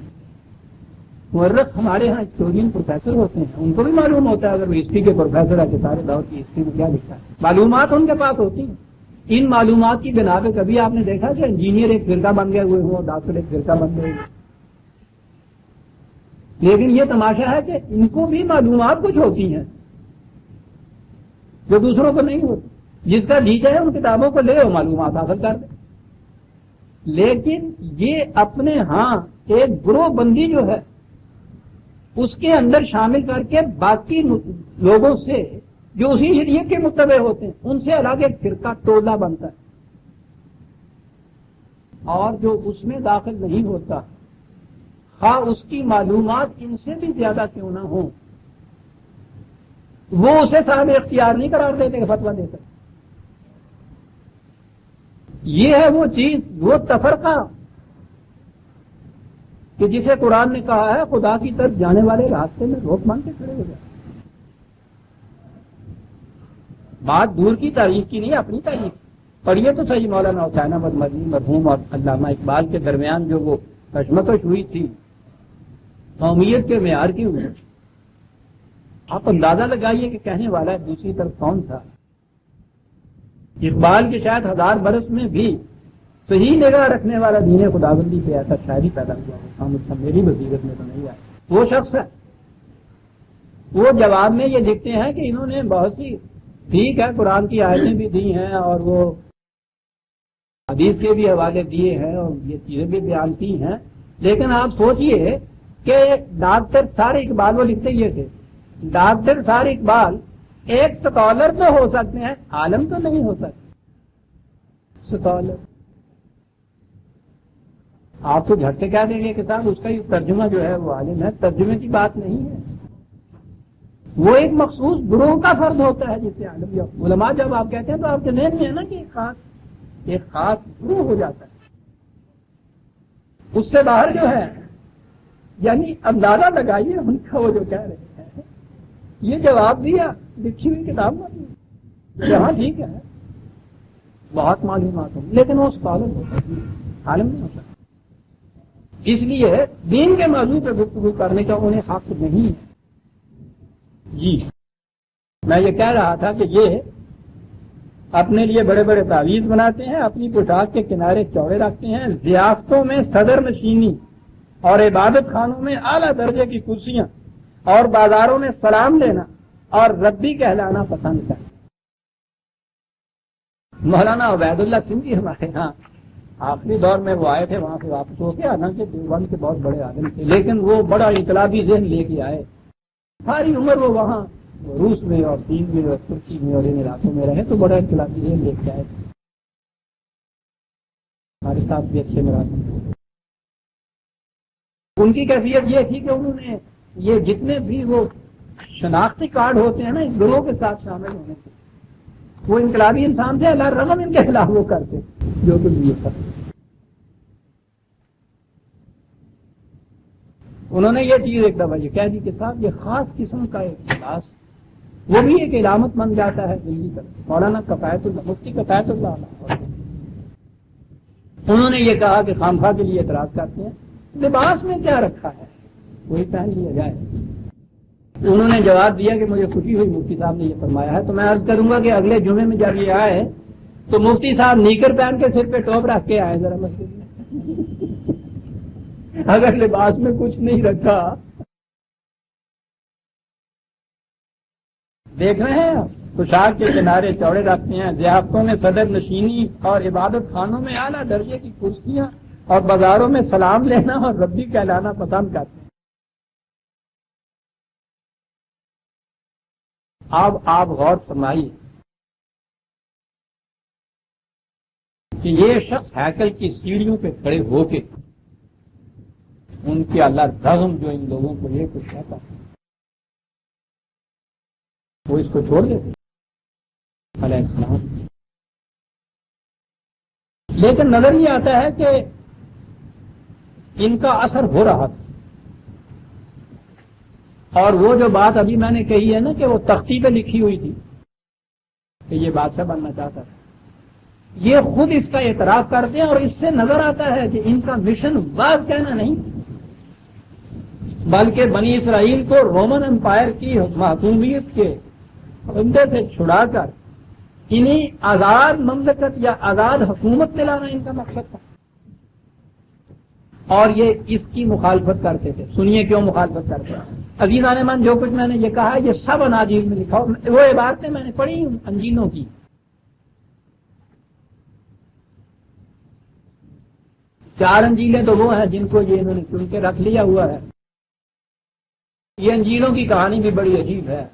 مورخ ہمارے ہاں ہسٹورین پروفیسر ہوتے ہیں، ان کو بھی معلوم ہوتا ہے، اگر وہ ہسٹری کے پروفیسر ہے کہ سارے دور کی ہسٹری میں کیا لکھا ہے، معلومات ان کے پاس ہوتی ہیں۔ ان معلومات کی بنا پہ کبھی آپ نے دیکھا کہ انجینئر ایک فرقہ بن گئے ہوئے ہوں، ڈاکٹر ایک فرقہ بن گئے ہوئے، لیکن یہ تماشا ہے کہ ان کو بھی معلومات کچھ ہوتی ہیں جو دوسروں کو نہیں ہوتی۔ جس کا جی چاہے ان کتابوں کو لے اور معلومات حاصل کر دے، لیکن یہ اپنے ہاں ایک گروہ بندی جو ہے اس کے اندر شامل کر کے باقی لوگوں سے جو اسی شریعت کے متبع ہوتے ہیں ان سے الگ ایک فرقہ ٹولہ بنتا ہے، اور جو اس میں داخل نہیں ہوتا خواہ اس کی معلومات ان سے بھی زیادہ کیوں نہ ہوں، وہ اسے صاحب اختیار نہیں قرار دیتے کہ فتویٰ دے سکتے۔ یہ ہے وہ چیز، وہ تفرقہ کہ جسے قرآن نے کہا ہے خدا کی طرف جانے والے راستے میں روک مان کے کھڑے ہو جائے۔ بات دور کی تاریخ کی نہیں، اپنی تاریخ پڑھیے تو صحیح۔ مولانا حسین احمد مدنی مرحوم اور علامہ اقبال کے درمیان جو وہ کشمکش ہوئی تھی قومیت کے معیار کی ہوئی، آپ اندازہ لگائیے کہ کہنے والا ہے دوسری طرف کون تھا۔ اقبال کے شاید 1000 برس میں بھی صحیح نگاہ رکھنے والا دین خداوندی پہ ایسا شاعری پیدا ہوا ہے، مجھ سے میری بصیرت میں تو نہیں آیا۔ وہ شخص ہے، وہ جواب میں یہ لکھتے ہیں کہ انہوں نے بہت سی ٹھیک ہے قرآن کی آیتیں بھی دی ہیں اور وہ حدیث کے بھی حوالے دیے ہیں اور یہ چیزیں بھی بیان کی ہیں، لیکن آپ سوچئے کہ ڈاکٹر سار اقبال، وہ لکھتے یہ تھے ڈاکٹر سار اقبال ایک سکالر تو ہو سکتے ہیں، عالم تو نہیں ہو سکتے۔ سکالر آپ تو جھٹ سے کہہ دیں گے کہ صاحب اس کا یہ ترجمہ جو ہے وہ عالم ہے، ترجمے کی بات نہیں ہے، وہ ایک مخصوص گروہ کا فرد ہوتا ہے جسے عالم یا علماء جب آپ کہتے ہیں تو آپ کے ذہن میں ہے نا کہ ایک خاص گروہ ہو جاتا ہے، اس سے باہر جو ہے یعنی اندازہ لگائیے ان کا وہ جو کہہ رہے ہیں، یہ جواب دیا لکھی ہوئی کتاب میں جہاں ٹھیک ہے بہت معلومات ہوں لیکن وہ اسکالر ہوتا ہے، عالم نہیں ہوتا۔ اس لیے دین کے موضوع پہ گفتگو کرنے کا انہیں حق نہیں ہے۔ جی میں یہ کہہ رہا تھا کہ یہ اپنے لیے بڑے بڑے تعویذ بناتے ہیں، اپنی پوشاک کے کنارے چوڑے رکھتے ہیں، ضیافتوں میں صدر نشینی اور عبادت خانوں میں اعلیٰ درجے کی کرسیاں اور بازاروں میں سلام لینا اور ربی کہلانا پسند کرتے۔ مولانا عبید اللہ سندھی ہمارے ہاں آخری دور میں وہ آئے تھے، وہاں سے واپس ہو کے، حالانکہ دیوبند کے بہت بڑے عالم تھے، لیکن وہ بڑا انقلابی ذہن لے کے آئے، ساری عمر وہ وہاں روس میں اور چین میں اور ترکی میں اور ان علاقوں میں رہے تو بڑا انقلابی ذہن لے کے آئے، ہمارے ساتھ بھی اچھے مراسم۔ ان کی کیفیت یہ تھی کہ انہوں نے یہ جتنے بھی وہ شناختی کارڈ ہوتے ہیں نا اس گروہ کے ساتھ شامل ہونے کے، وہ انقلابی انسان تھے، اللہ رغم ان کے خلاف وہ کرتے جو کچھ بھی ہوتا۔ انہوں نے یہ چیز ایک دفعہ یہ کہہ دی کہ صاحب یہ خاص قسم کا ایک لباس وہ بھی ایک علامت بن جاتا ہے دلی کا۔ مولانا کفایت اللہ، مفتی کفایت اللہ علیہ انہوں نے یہ کہا کہ خامخواہ کے لیے اعتراض کرتے ہیں لباس میں کیا رکھا ہے، وہی پہن لیا جائے۔ انہوں نے جواب دیا کہ مجھے خوشی ہوئی مفتی صاحب نے یہ فرمایا ہے، تو میں عرض کروں گا کہ اگلے جمعے میں جب یہ آئے تو مفتی صاحب نیکر پہن کے سر پہ ٹوپ رکھ کے آئے ذرا مسجد میں۔ اگر لباس میں کچھ نہیں رکھا، دیکھ رہے ہیں پوشاک کے کنارے چوڑے رکھتے ہیں، ضیافتوں میں صدر نشینی اور عبادت خانوں میں اعلیٰ درجے کی کرسیاں اور بازاروں میں سلام لینا اور ربی کہلانا پسند کرتے ہیں۔ اب آپ غور فرمائیے کہ یہ شخص ہیکل کی سیڑھیوں پہ کھڑے ہو کے ان کے اللہ رغم جو ان لوگوں کو یہ کچھ کہتا ہے وہ اس کو چھوڑ دیتے علیہ السلام۔ لیکن نظر یہ آتا ہے کہ ان کا اثر ہو رہا تھا. اور وہ جو بات ابھی میں نے کہی ہے نا کہ وہ تختی پہ لکھی ہوئی تھی کہ یہ بادشاہ بننا چاہتا تھا، یہ خود اس کا اعتراف کرتے ہیں. اور اس سے نظر آتا ہے کہ ان کا مشن بعض کہنا نہیں بلکہ بنی اسرائیل کو رومن امپائر کی محکومیت کے عہدے سے چھڑا کر انہیں آزاد مملکت یا آزاد حکومت دلانا ان کا مقصد تھا. اور یہ اس کی مخالفت کرتے تھے. سنیے کیوں مخالفت کرتے ہیں. عزیزان من، جو کچھ میں نے یہ کہا یہ سب اناجیل میں لکھا، وہ عبارتیں میں نے پڑھی ہوں انجیلوں کی. چار انجیلیں تو وہ ہیں جن کو یہ انہوں نے چن کے رکھ لیا ہوا ہے. یہ انجیلوں کی کہانی بھی بڑی عجیب ہے.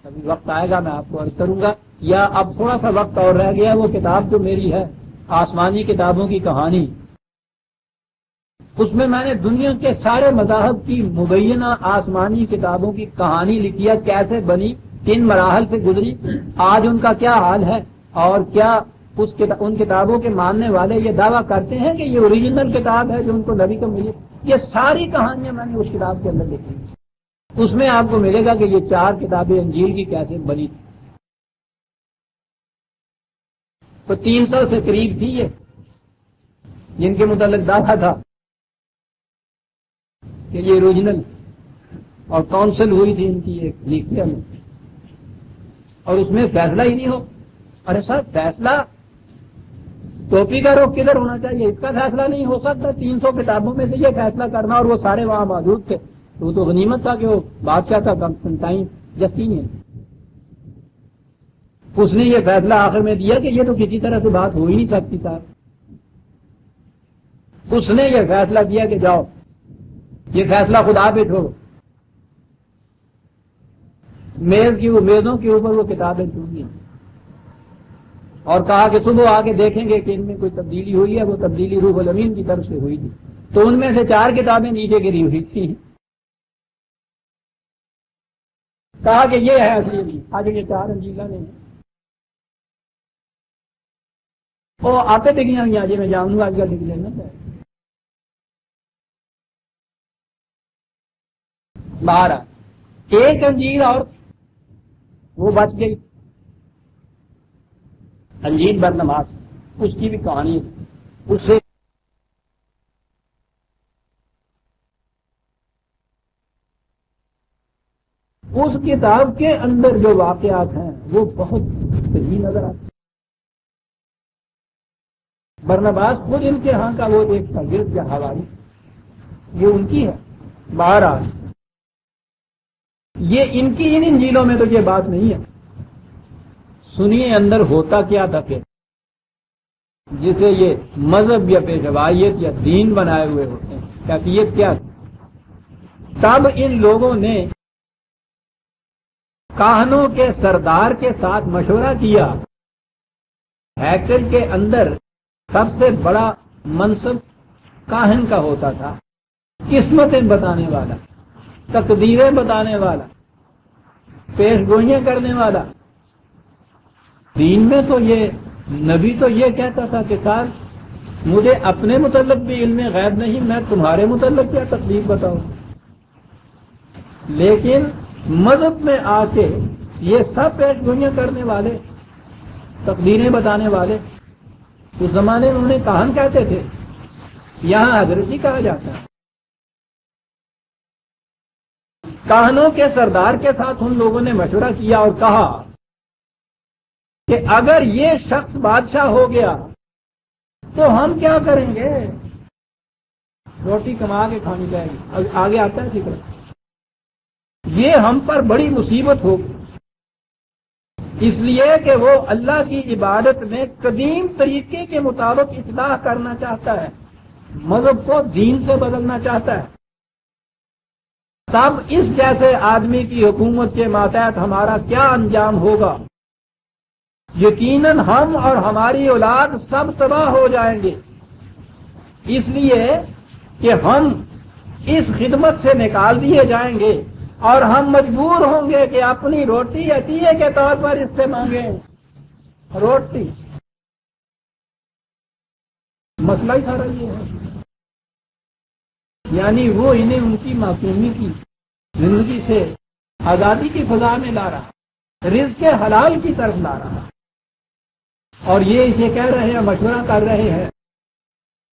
ابھی وقت آئے گا میں آپ کو عرض کروں گا، یا اب تھوڑا سا وقت اور رہ گیا. وہ کتاب جو میری ہے آسمانی کتابوں کی کہانی، اس میں میں نے دنیا کے سارے مذاہب کی مبینہ آسمانی کتابوں کی کہانی لکھی ہے، کیسے بنی، کن مراحل سے گزری، آج ان کا کیا حال ہے، اور کیا ان کتابوں کے ماننے والے یہ دعویٰ کرتے ہیں کہ یہ اوریجنل کتاب ہے جو ان کو نبی کو ملی. یہ ساری کہانیاں میں نے اس کتاب کے اندر لکھی. اس میں آپ کو ملے گا کہ یہ چار کتابیں انجیل کی کیسے بنی تھی. تو 300 سے قریب تھی یہ جن کے متعلق دعویٰ تھا کہ یہ اوریجنل، اور کونسل ہوئی تھی ان کی ایک نیکیا میں، اور اس میں فیصلہ ہی نہیں ہو. ارے صاحب، فیصلہ ٹوپی کا رخ کدھر ہونا چاہیے اس کا فیصلہ نہیں ہو سکتا. 300 کتابوں میں سے یہ فیصلہ کرنا، اور وہ سارے وہاں موجود تھے. تو وہ تو غنیمت تھا کہ وہ بادشاہ تھا کنسٹنٹائن جسٹینین. اس نے یہ فیصلہ آخر میں دیا کہ یہ تو کسی طرح سے بات ہو ہی نہیں سکتی تھا. اس نے یہ فیصلہ دیا کہ جاؤ یہ فیصلہ خدا پہ چھوڑو. میزوں کے اوپر وہ کتابیں چن لی اور کہا کہ صبح آ کے دیکھیں گے کہ ان میں کوئی تبدیلی ہوئی ہے. وہ تبدیلی روح الامین کی طرف سے ہوئی تھی. تو ان میں سے 4 کتابیں نیچے گری ہوئی تھی. کہا کہ یہ ہے اصلی بھی. آج یہ 4 انجیلیں نہیں وہ آتے ڈگریاں بھی آج میں جاؤں گا. آج کل ڈگری لینا چاہیے. باہر ایک انجیل اور وہ بچ گئی، انجیل برنماس. اس کی بھی کہانی اس سے اس کتاب کے اندر جو واقعات ہیں وہ بہت صحیح نظر آتے. برنباس خود ان کے ہاں کا وہ ایک شاگرد یا حواری، یہ ان کی ہے. باہر یہ ان کی ان انجیلوں میں تو یہ بات نہیں ہے. سنیے اندر ہوتا کیا تھا کہ جسے یہ مذہب یا پیشوائیت یا دین بنائے ہوئے ہوتے ہیں، کیفیت کیا تھی. تب ان لوگوں نے کاہنوں کے سردار کے ساتھ مشورہ کیا. ہیکل کے اندر سب سے بڑا منصب کاہن کا ہوتا تھا، قسمتیں بتانے والا، تقدیریں بتانے والا، پیش گوئیاں کرنے والا. دین میں تو یہ نبی تو یہ کہتا تھا کہ صاحب مجھے اپنے متعلق بھی علم غیب نہیں، میں تمہارے متعلق کیا تقدیر بتاؤں. لیکن مذہب میں آ کے یہ سب پیش گوئیاں کرنے والے، تقدیریں بتانے والے، اس زمانے میں انہیں کاہن کہتے تھے، یہاں حضرت ہی کہا جاتا ہے. کاہنوں کے سردار کے ساتھ ان لوگوں نے مشورہ کیا اور کہا کہ اگر یہ شخص بادشاہ ہو گیا تو ہم کیا کریں گے. روٹی کما کے کھانی پڑے گی. آگے آتا ہے فکر. یہ ہم پر بڑی مصیبت ہوگی، اس لیے کہ وہ اللہ کی عبادت میں قدیم طریقے کے مطابق اصلاح کرنا چاہتا ہے، مذہب کو دین سے بدلنا چاہتا ہے. تب اس جیسے آدمی کی حکومت کے ماتحت ہمارا کیا انجام ہوگا. یقیناً ہم اور ہماری اولاد سب تباہ ہو جائیں گے، اس لیے کہ ہم اس خدمت سے نکال دیے جائیں گے اور ہم مجبور ہوں گے کہ اپنی روٹی عطیے کے طور پر اس سے مانگیں. روٹی مسئلہ ہی سارا یہ ہے. یعنی وہ انہیں ان کی معصومی کی زندگی سے آزادی کی فضا میں لا رہا، رزق حلال کی طرف لا رہا، اور یہ اسے کہہ رہے ہیں، مشورہ کر رہے ہیں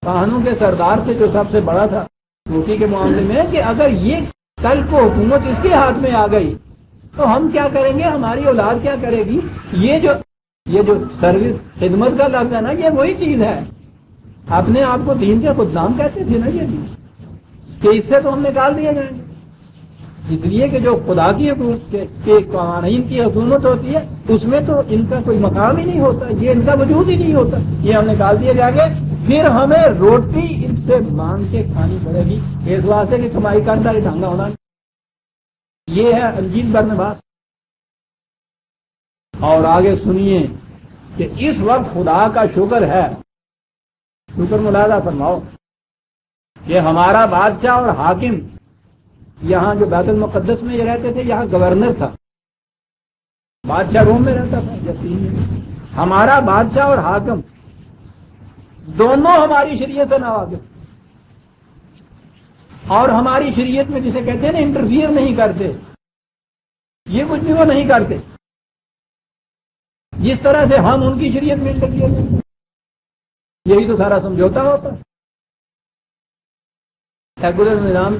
کہانوں کے سردار سے جو سب سے بڑا تھا روٹی کے معاملے میں، کہ اگر یہ کل کو حکومت اس کے ہاتھ میں آ گئی تو ہم کیا کریں گے، ہماری اولاد کیا کرے گی. یہ جو سروس خدمت کا لفظ ہے نا، یہ وہی چیز ہے. اپنے آپ کو دین کے خدام کہتے تھے نا یہ بھی، کہ اس سے تو ہم نکال دیے جائیں گے. اس لیے کہ جو خدا کی حکومت کے قوانین کی حکومت ہوتی ہے اس میں تو ان کا کوئی مقام ہی نہیں ہوتا، یہ ان کا وجود ہی نہیں ہوتا. یہ ہم نکال دیے جائیں گے، پھر ہمیں روٹی ان سے مانگ کے کھانی پڑے گی، اس واسطے کی کمائی کرتا ہے ڈھنگا ہونا. یہ ہے انجیل برنباس. اور آگے سنیے کہ اس وقت خدا کا شکر ہے، شکر ملاحظہ فرماؤ کہ ہمارا بادشاہ اور حاکم یہاں جو بیت المقدس میں یہ رہتے تھے، یہاں گورنر تھا، بادشاہ روم میں رہتا تھا یقین. ہمارا بادشاہ اور حاکم دونوں ہماری شریعت سے ناواقف، اور ہماری شریعت میں جسے کہتے ہیں نا انٹرفیئر نہیں کرتے، یہ کچھ بھی وہ نہیں کرتے جس طرح سے ہم ان کی شریعت میں انٹرفیئر نہیں کرتے. یہی تو سارا سمجھوتا ہوتا. سیکولر نظام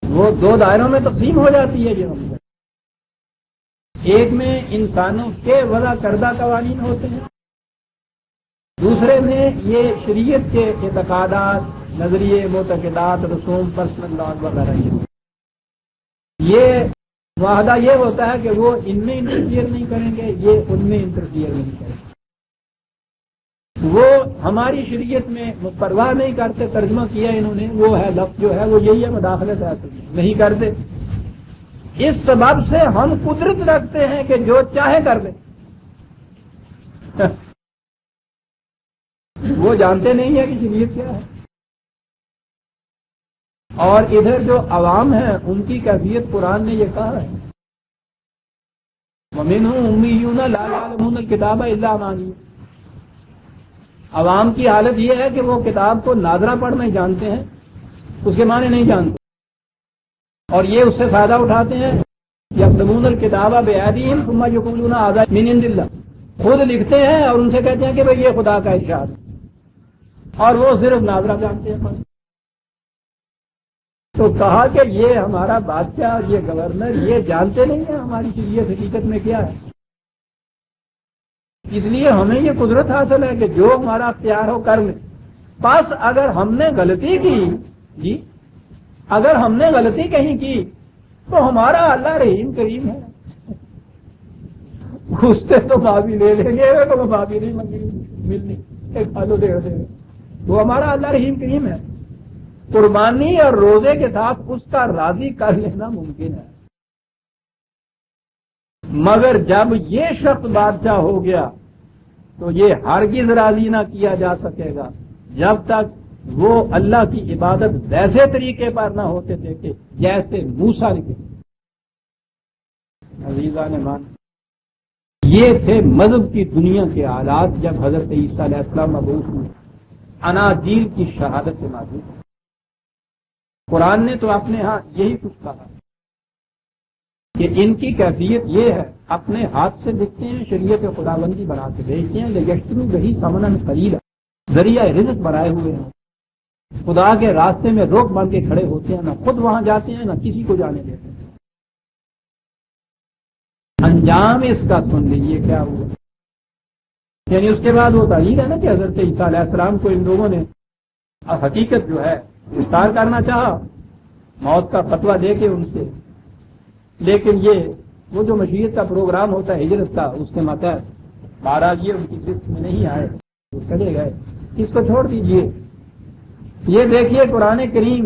وہ دو دائروں میں تقسیم ہو جاتی ہے. یہ ایک میں انسانوں کے وضع کردہ قوانین ہوتے ہیں، دوسرے میں یہ شریعت کے اعتقادات، نظریے، معتقدات، رسوم، پرسنل لاء وغیرہ. یہ معاہدہ یہ ہوتا ہے کہ وہ ان میں انٹرفیئر نہیں کریں گے، یہ ان میں انٹرفیئر نہیں کریں گے. وہ ہماری شریعت میں پرواہ نہیں کرتے. ترجمہ کیا انہوں نے، وہ ہے لفظ جو ہے وہ یہی ہے، مداخلت ہے، نہیں کرتے. اس سبب سے ہم قدرت رکھتے ہیں کہ جو چاہے کر لیں. وہ جانتے نہیں ہے کہ شریعت کیا ہے. اور ادھر جو عوام ہیں ان کی کیفیت قرآن نے یہ کہا ہے، وَمِنْهُمْ أُمِّيُّونَ لَا يَعْلَمُونَ الْكِتَابَ إِلَّا أَمَانِيَّ. عوام کی حالت یہ ہے کہ وہ کتاب کو ناظرہ پڑھنا ہی جانتے ہیں، اس کے معنی نہیں جانتے، اور یہ اس سے فائدہ اٹھاتے ہیں. يَكْتُبُونَ الْكِتَابَ بِأَيْدِيهِمْ ثُمَّ يَقُولُونَ هَٰذَا مِنْ عِندِ اللَّهِ. خود لکھتے ہیں اور ان سے کہتے ہیں کہ بھئی یہ خدا کا ارشاد ہے، اور وہ صرف ناظرہ جانتے ہیں. تو کہا کہ یہ ہمارا بادشاہ اور یہ گورنر یہ جانتے نہیں ہیں ہماری شریعت حقیقت میں کیا ہے. اس لیے ہمیں یہ قدرت حاصل ہے کہ جو ہمارا اختیار ہو کر لیں. بس اگر ہم نے غلطی کی، اگر ہم نے غلطی کہیں کی تو ہمارا اللہ رحیم کریم ہے، اس سے تو معافی لے لیں گے، تو معافی نہیں ملنی، ایک آلو دے دیں. وہ ہمارا اللہ رحیم کریم ہے. قربانی اور روزے کے ساتھ اس کا راضی کر لینا ممکن ہے، مگر جب یہ شخص بادشاہ ہو گیا تو یہ ہرگز راضی نہ کیا جا سکے گا جب تک وہ اللہ کی عبادت ویسے طریقے پر نہ ہوتے تھے کہ جیسے موسیٰ نے کی. عزیزان مان، یہ تھے مذہب کی دنیا کے حالات جب حضرت عیسیٰ علیہ السلام مبعوث ہوئے، اناجیل کی شہادت سے موجود. قرآن نے تو اپنے ہاں یہی کچھ کہا کہ ان کی کیفیت یہ ہے، اپنے ہاتھ سے لکھتے ہیں، شریعت خداوندی بنا کے بھیجتے ہیں، لیشتروا بہ ثمنا قلیلا، ذریعہ رزق بنائے ہوئے ہیں. خدا کے راستے میں روک باندھ کے کھڑے ہوتے ہیں، نہ خود وہاں جاتے ہیں نہ کسی کو جانے دیتے ہیں. انجام اس کا سن لیجیے کیا ہوا. یعنی اس کے بعد وہ تعلیم ہے نا کہ حضرت عیسیٰ علیہ السلام کو ان لوگوں نے حقیقت جو ہے وستار کرنا چاہا، موت کا فتویٰ دے کے ان سے، لیکن یہ وہ جو مشیت کا پروگرام ہوتا ہے ہجرت کا، اس کے ماتحت مہاراج یہ ان کی لسٹ میں نہیں آئے، وہ چلے گئے. اس کو چھوڑ دیجئے. یہ دیکھیے قرآن کریم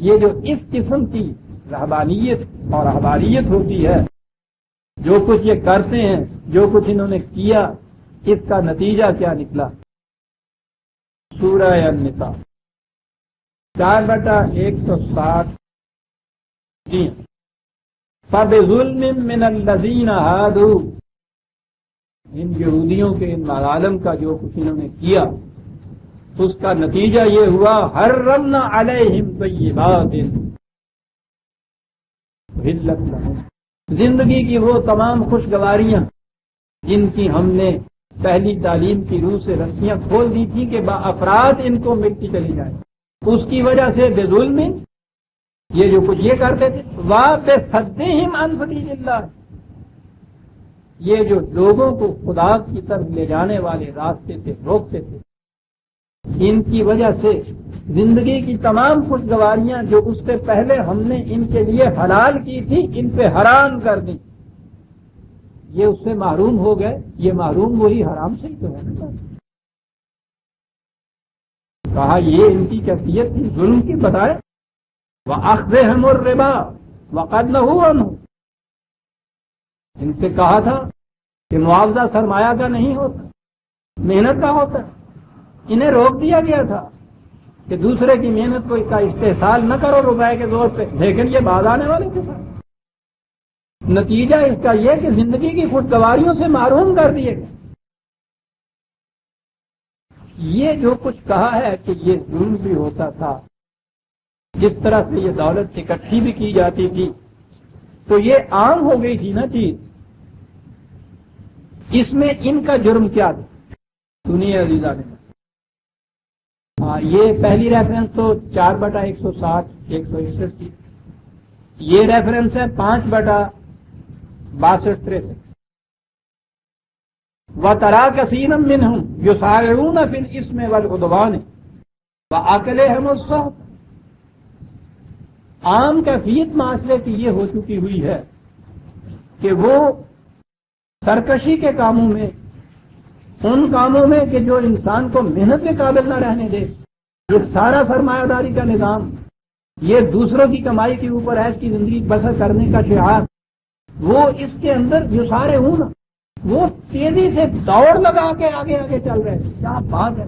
یہ جو اس قسم کی رہبانیت اور احباریت ہوتی ہے، جو کچھ یہ کرتے ہیں، جو کچھ انہوں نے کیا، اس کا نتیجہ کیا نکلا. سورہ النساء 4/160. فَبِظُلْمٍ مِّنَ الَّذِينَ هَادُوا ان یہودیوں کے ان مظالم کا جو کچھ انہوں نے کیا اس کا نتیجہ یہ ہوا حرمنا علیہم طیبات حلت لہم، زندگی کی وہ تمام خوشگواریاں جن کی ہم نے پہلی تعلیم کی روح سے رسیاں کھول دی تھی کہ با افراد ان کو ملتی چلی جائے، اس کی وجہ سے بے ظلم یہ جو کچھ یہ کرتے تھے وَبِصَدِّهِمْ عَنْ سَبِيلِ اللَّهِ، یہ جو لوگوں کو خدا کی طرف لے جانے والے راستے سے روکتے تھے، ان کی وجہ سے زندگی کی تمام خوشگواریاں جو اس سے پہلے ہم نے ان کے لیے حلال کی تھی ان پہ حرام کر دی، یہ اس سے محروم ہو گئے۔ یہ محروم وہی حرام سے ہی تو ہے۔ کہا یہ ان کی کیفیت تھی ظلم کی، بتائے وَأَخْذِهِمُ الرِّبَا وَقَدْ نَهُوا عَنْهُ، ان سے کہا تھا کہ معاوضہ سرمایہ کا نہیں ہوتا، محنت کا ہوتا ہے۔ انہیں روک دیا گیا تھا کہ دوسرے کی محنت کو کا استحصال نہ کرو روپے کے زور پہ، لیکن یہ باز آنے والے تھے۔ نتیجہ اس کا یہ کہ زندگی کی خوشگواریوں سے محروم کر دیے گئے۔ یہ جو کچھ کہا ہے کہ یہ ظلم بھی ہوتا تھا، جس طرح سے یہ دولت اکٹھی بھی کی جاتی تھی تو یہ عام ہو گئی تھی نا چیز۔ اس میں ان کا جرم کیا تھا سنیے عزیزہ نے۔ یہ پہلی ریفرنس تو 4/160 161 کی، یہ ریفرنس ہے 5/62 وَتَرَىٰ كَثِيرًا مِّنْهُمْ يُسَارِعُونَ فِي الْإِثْمِ وَالْعُدْوَانِ وَأَكْلِهِمُ السُّحْتَ۔ عام کیفیت معاشرے کی یہ ہو چکی ہوئی ہے کہ وہ سرکشی کے کاموں میں، ان کاموں میں کہ جو انسان کو محنت کے قابل نہ رہنے دے، یہ سارا سرمایہ داری کا نظام، یہ دوسروں کی کمائی کے اوپر عیش کی زندگی بسر کرنے کا شعار، وہ اس کے اندر جو سارے ہوں نا، وہ تیزی سے دوڑ لگا کے آگے آگے چل رہے ہیں۔ کیا بات ہے،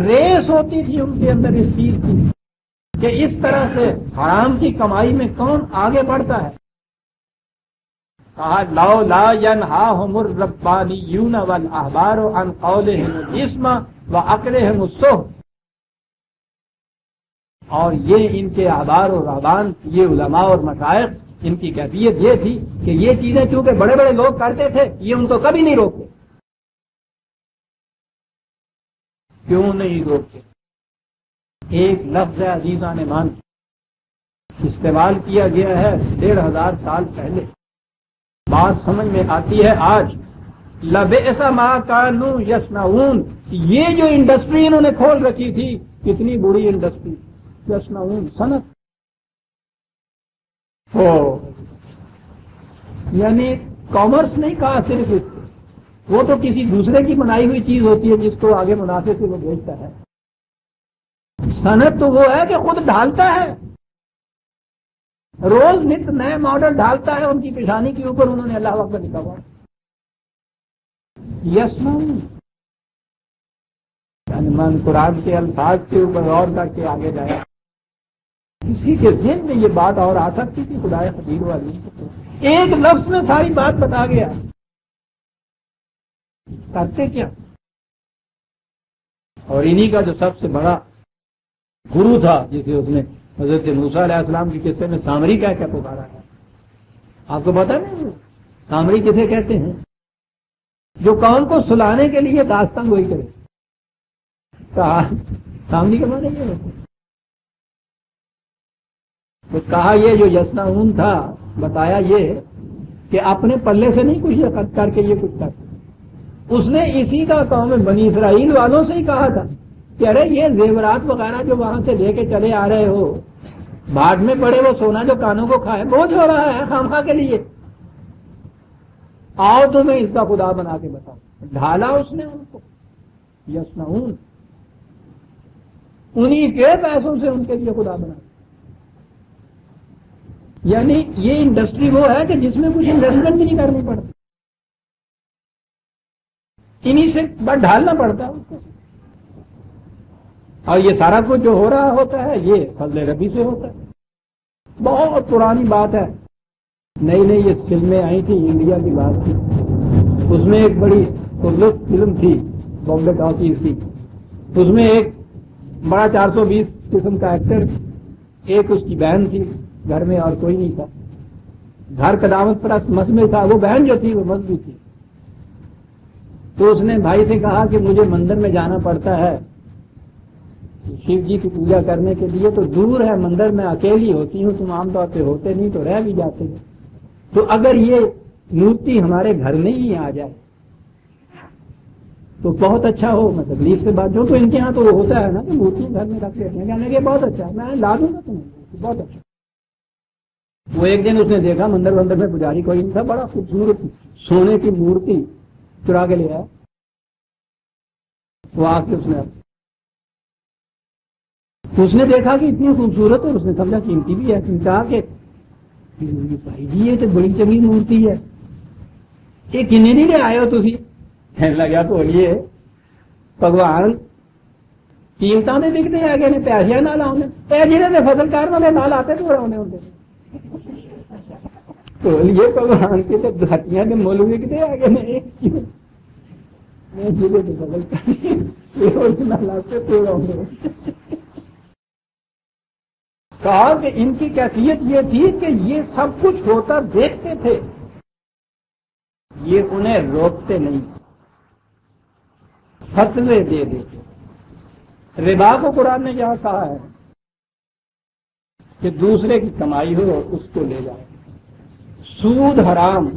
ریس ہوتی تھی ان کے اندر اس چیز کی کہ اس طرح سے حرام کی کمائی میں کون آگے بڑھتا ہے۔ کہا لولا ينهاهم الربانيون والاحبار عن قولهم الاثم واكلهم السحت، اور یہ ان کے احبار اور رہبان، یہ علماء اور مشائخ، ان کی کیفیت یہ تھی کہ یہ چیزیں چونکہ بڑے بڑے لوگ کرتے تھے یہ ان کو کبھی نہیں روکتے۔ کیوں نہیں روکتے؟ ایک لفظ ہے عزیزان مان، استعمال کیا گیا ہے 1500 سال پہلے، بات سمجھ میں آتی ہے آج۔ لبئس ما کانوا یصنعون، یہ جو انڈسٹری انہوں نے کھول رکھی تھی، کتنی بری انڈسٹری، یصنعون صنعت ہو، یعنی کامرس نہیں کہا صرف اس کو، وہ تو کسی دوسرے کی بنائی ہوئی چیز ہوتی ہے جس کو آگے منافع سے وہ بیچتا ہے۔ صنعت تو وہ ہے کہ خود ڈھالتا ہے، روز نت نئے ماڈل ڈالتا ہے، ان کی پیشانی کے اوپر انہوں نے اللہ اکبر لکھا ہوا۔ یسمعون، یعنی من قرآن کے الفاظ کے اوپر غور کر کے آگے جائے، کسی کے ذہن میں یہ بات اور آ سکتی تھی؟ خدا قدیر والی ایک لفظ میں ساری بات بتا گیا۔ کرتے کیا؟ اور انہی کا جو سب سے بڑا گرو تھا جسے اس نے حضرت موسیٰ علیہ السلام کی قصے میں سامری کہہ کے پکارا ہے، آپ کو پتا نہیں سامری کسے کہتے ہیں؟ جو قوم کو سلانے کے لیے داستان وہی کرے، کہا سامری کے معنی یہ ہوتے، تو کہا یہ جو یصنعون تھا، بتایا یہ کہ اپنے پلے سے نہیں کچھ کر کے یہ کچھ کرتا، اس نے اسی کا قوم بنی اسرائیل والوں سے ہی کہا تھا کہ ارے یہ زیورات وغیرہ جو وہاں سے لے کے چلے آ رہے ہو، بھاٹ میں پڑے وہ سونا جو کانوں کو کھائے، بوجھ ہو رہا ہے خامخواہ کے لیے، آؤ تمہیں اس کا خدا بنا کے بتاؤ۔ ڈھالا اس نے ان کو، یصنعون، انہی کے پیسوں سے ان کے لیے خدا بنا۔ یعنی یہ انڈسٹری وہ ہے کہ جس میں کچھ انویسٹمنٹ بھی نہیں کرنی پڑتی، انہی سے بس ڈھالنا پڑتا ہے اس کو، اور یہ سارا کچھ جو ہو رہا ہوتا ہے یہ فضل ربی سے ہوتا ہے۔ بہت پرانی بات ہے، نئی نئی یہ فلمیں آئی تھی، انڈیا کی بات تھی، اس میں ایک بڑی پرلطف فلم تھی، بامبے ٹاکیز تھی، اس میں ایک بڑا 420 قسم کا ایکٹر، ایک اس کی بہن تھی، گھر میں اور کوئی نہیں تھا، گھر قدامت پرست مسئلہ تھا، وہ بہن جو تھی وہ مذہبی تھی، تو اس نے بھائی سے کہا کہ مجھے مندر میں جانا پڑتا ہے شیو جی کی پوجا کرنے کے لیے، تو دور ہے مندر میں، اکیلی ہوتی ہوں، تم عام طور پہ ہوتے نہیں تو رہ بھی جاتے ہیں، تو اگر یہ مورتی ہمارے گھر میں ہی آ جائے تو بہت اچھا ہو، میں تکلیف سے بات جو تو ان کے ہاں تو وہ ہوتا ہے نا کہ مورتی گھر میں رکھ لیتے ہیں، کہنے کہ بہت اچھا ہے، میں لا دوں گا تمہیں، بہت اچھا۔ وہ ایک دن اس نے دیکھا مندر میں پجاری کوئی نہیں تھا، بڑا خوبصورت سونے کی مورتی چرا کے لے آیا، وہ آ کے اس نے دیکھا کہ اتنی خوبصورت ہے، اس نے سمجھا قیمتی بھی ہے، کہا کہ بھائی جی یہ تو بڑی چنگی مورتی ہے، یہ کنے نہیں لے آئے ہو تھی؟ کہنے لگا تو بولیے بھگوان قیمتوں نے لکھتے ہیں کہ پیسے نہ لاؤ جنہیں نے فصل کار والے نہ لاتے تو آنے ہوتے تو بولیے بھگوان کے تو دھاتیاں کے مول لکھتے ہیں کہ نہیں جنہیں تو فصل کر نہ لاتے تو آنے۔ کہا کہ ان کی کیفیت یہ تھی کہ یہ سب کچھ ہوتا دیکھتے تھے، یہ انہیں روکتے نہیں، فتوے دے دیتے۔ ربا کو قرآن نے کیا کہا ہے کہ دوسرے کی کمائی ہو اس کو لے جائے، سود حرام۔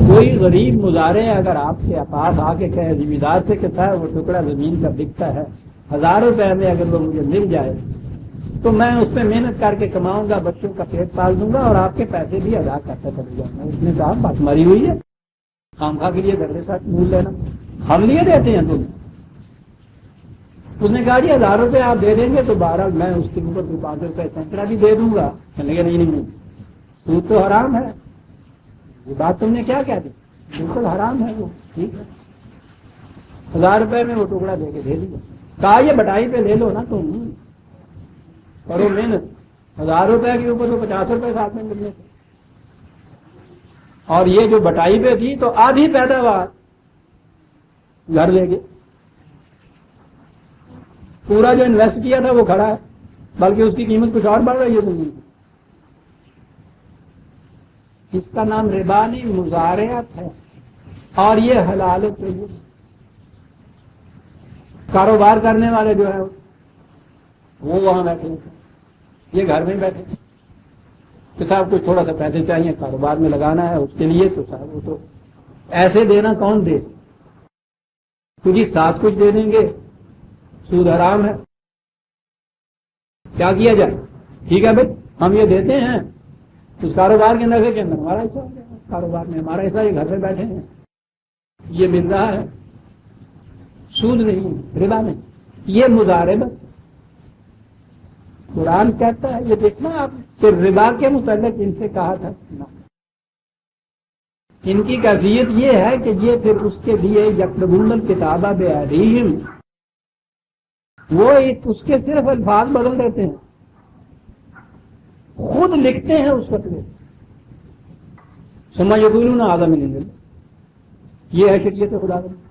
کوئی غریب مزارع اگر آپ کے پاس آ کے کہے زمیندار سے کہتا ہے وہ ٹکڑا زمین کا بکتا ہے 1000 روپے میں، اگر وہ مجھے مل جائے تو میں اس پہ محنت کر کے کماؤں گا، بچوں کا پیٹ پال دوں گا اور آپ کے پیسے بھی ادا کرتا چل جاؤں گا۔ اس نے کہا بات ماری ہوئی ہے، خامخواہ کے لیے گھر کے ساتھ مول لینا، ہم لیے دیتے ہیں تم۔ اس نے کہا جی 1000 روپے آپ دے دیں گے تو 12 میں اس کے اوپر 5 روپے سینکڑا بھی دے دوں گا۔ کہنے لگے نہیں، سود تو حرام ہے، یہ بات تم نے کیا کہہ دی، بالکل حرام ہے وہ، ٹھیک ہے 1000 روپے میں وہ ٹکڑا دے کے دے دیا۔ کہا یہ بٹائی پہ لے لو نا تم، کرو محنت، 1000 روپے کے اوپر تو 50 روپے ساتھ میں ملنے تھے، اور یہ جو بٹائی پہ تھی تو آدھی پیداوار گھر لے گئے، پورا جو انویسٹ کیا تھا وہ کھڑا ہے، بلکہ اس کی قیمت کچھ اور بڑھ رہی ہے زمین کی۔ اس کا نام ربا نہیں مزارعت ہے، اور یہ حلال ہے۔ کاروبار کرنے والے جو ہیں وہ وہاں بیٹھے ہیں، یہ گھر میں بیٹھے کہ صاحب کچھ تھوڑا سا پیسے چاہیے کاروبار میں لگانا ہے، اس کے لیے تو صاحب وہ تو ایسے دینا کون دے، کچھ ساتھ کچھ دے دیں گے، سود حرام ہے، کیا کیا جائے؟ ٹھیک ہے بھائی ہم یہ دیتے ہیں اس کاروبار کے نفے کے اندر ہمارا حصہ ہو جائے گا، کاروبار میں ہمارا حصہ، یہ گھر میں بیٹھے ہیں یہ مل رہا ہے، سود نہیں، ربا نہیں، یہ مضاربت۔ قرآن کہتا ہے، یہ دیکھنا آپ کہ ربا کے متعلق ان سے کہا تھا ان کی کیفیت یہ ہے کہ یہ پھر اس کے لیے یکتبون الکتاب بایدیہم، وہ اس کے صرف الفاظ بدل دیتے ہیں، خود لکھتے ہیں اس فتوے، ثم یقولون ھذا من عند اللہ، یہ ہے شریعت خدا بندی۔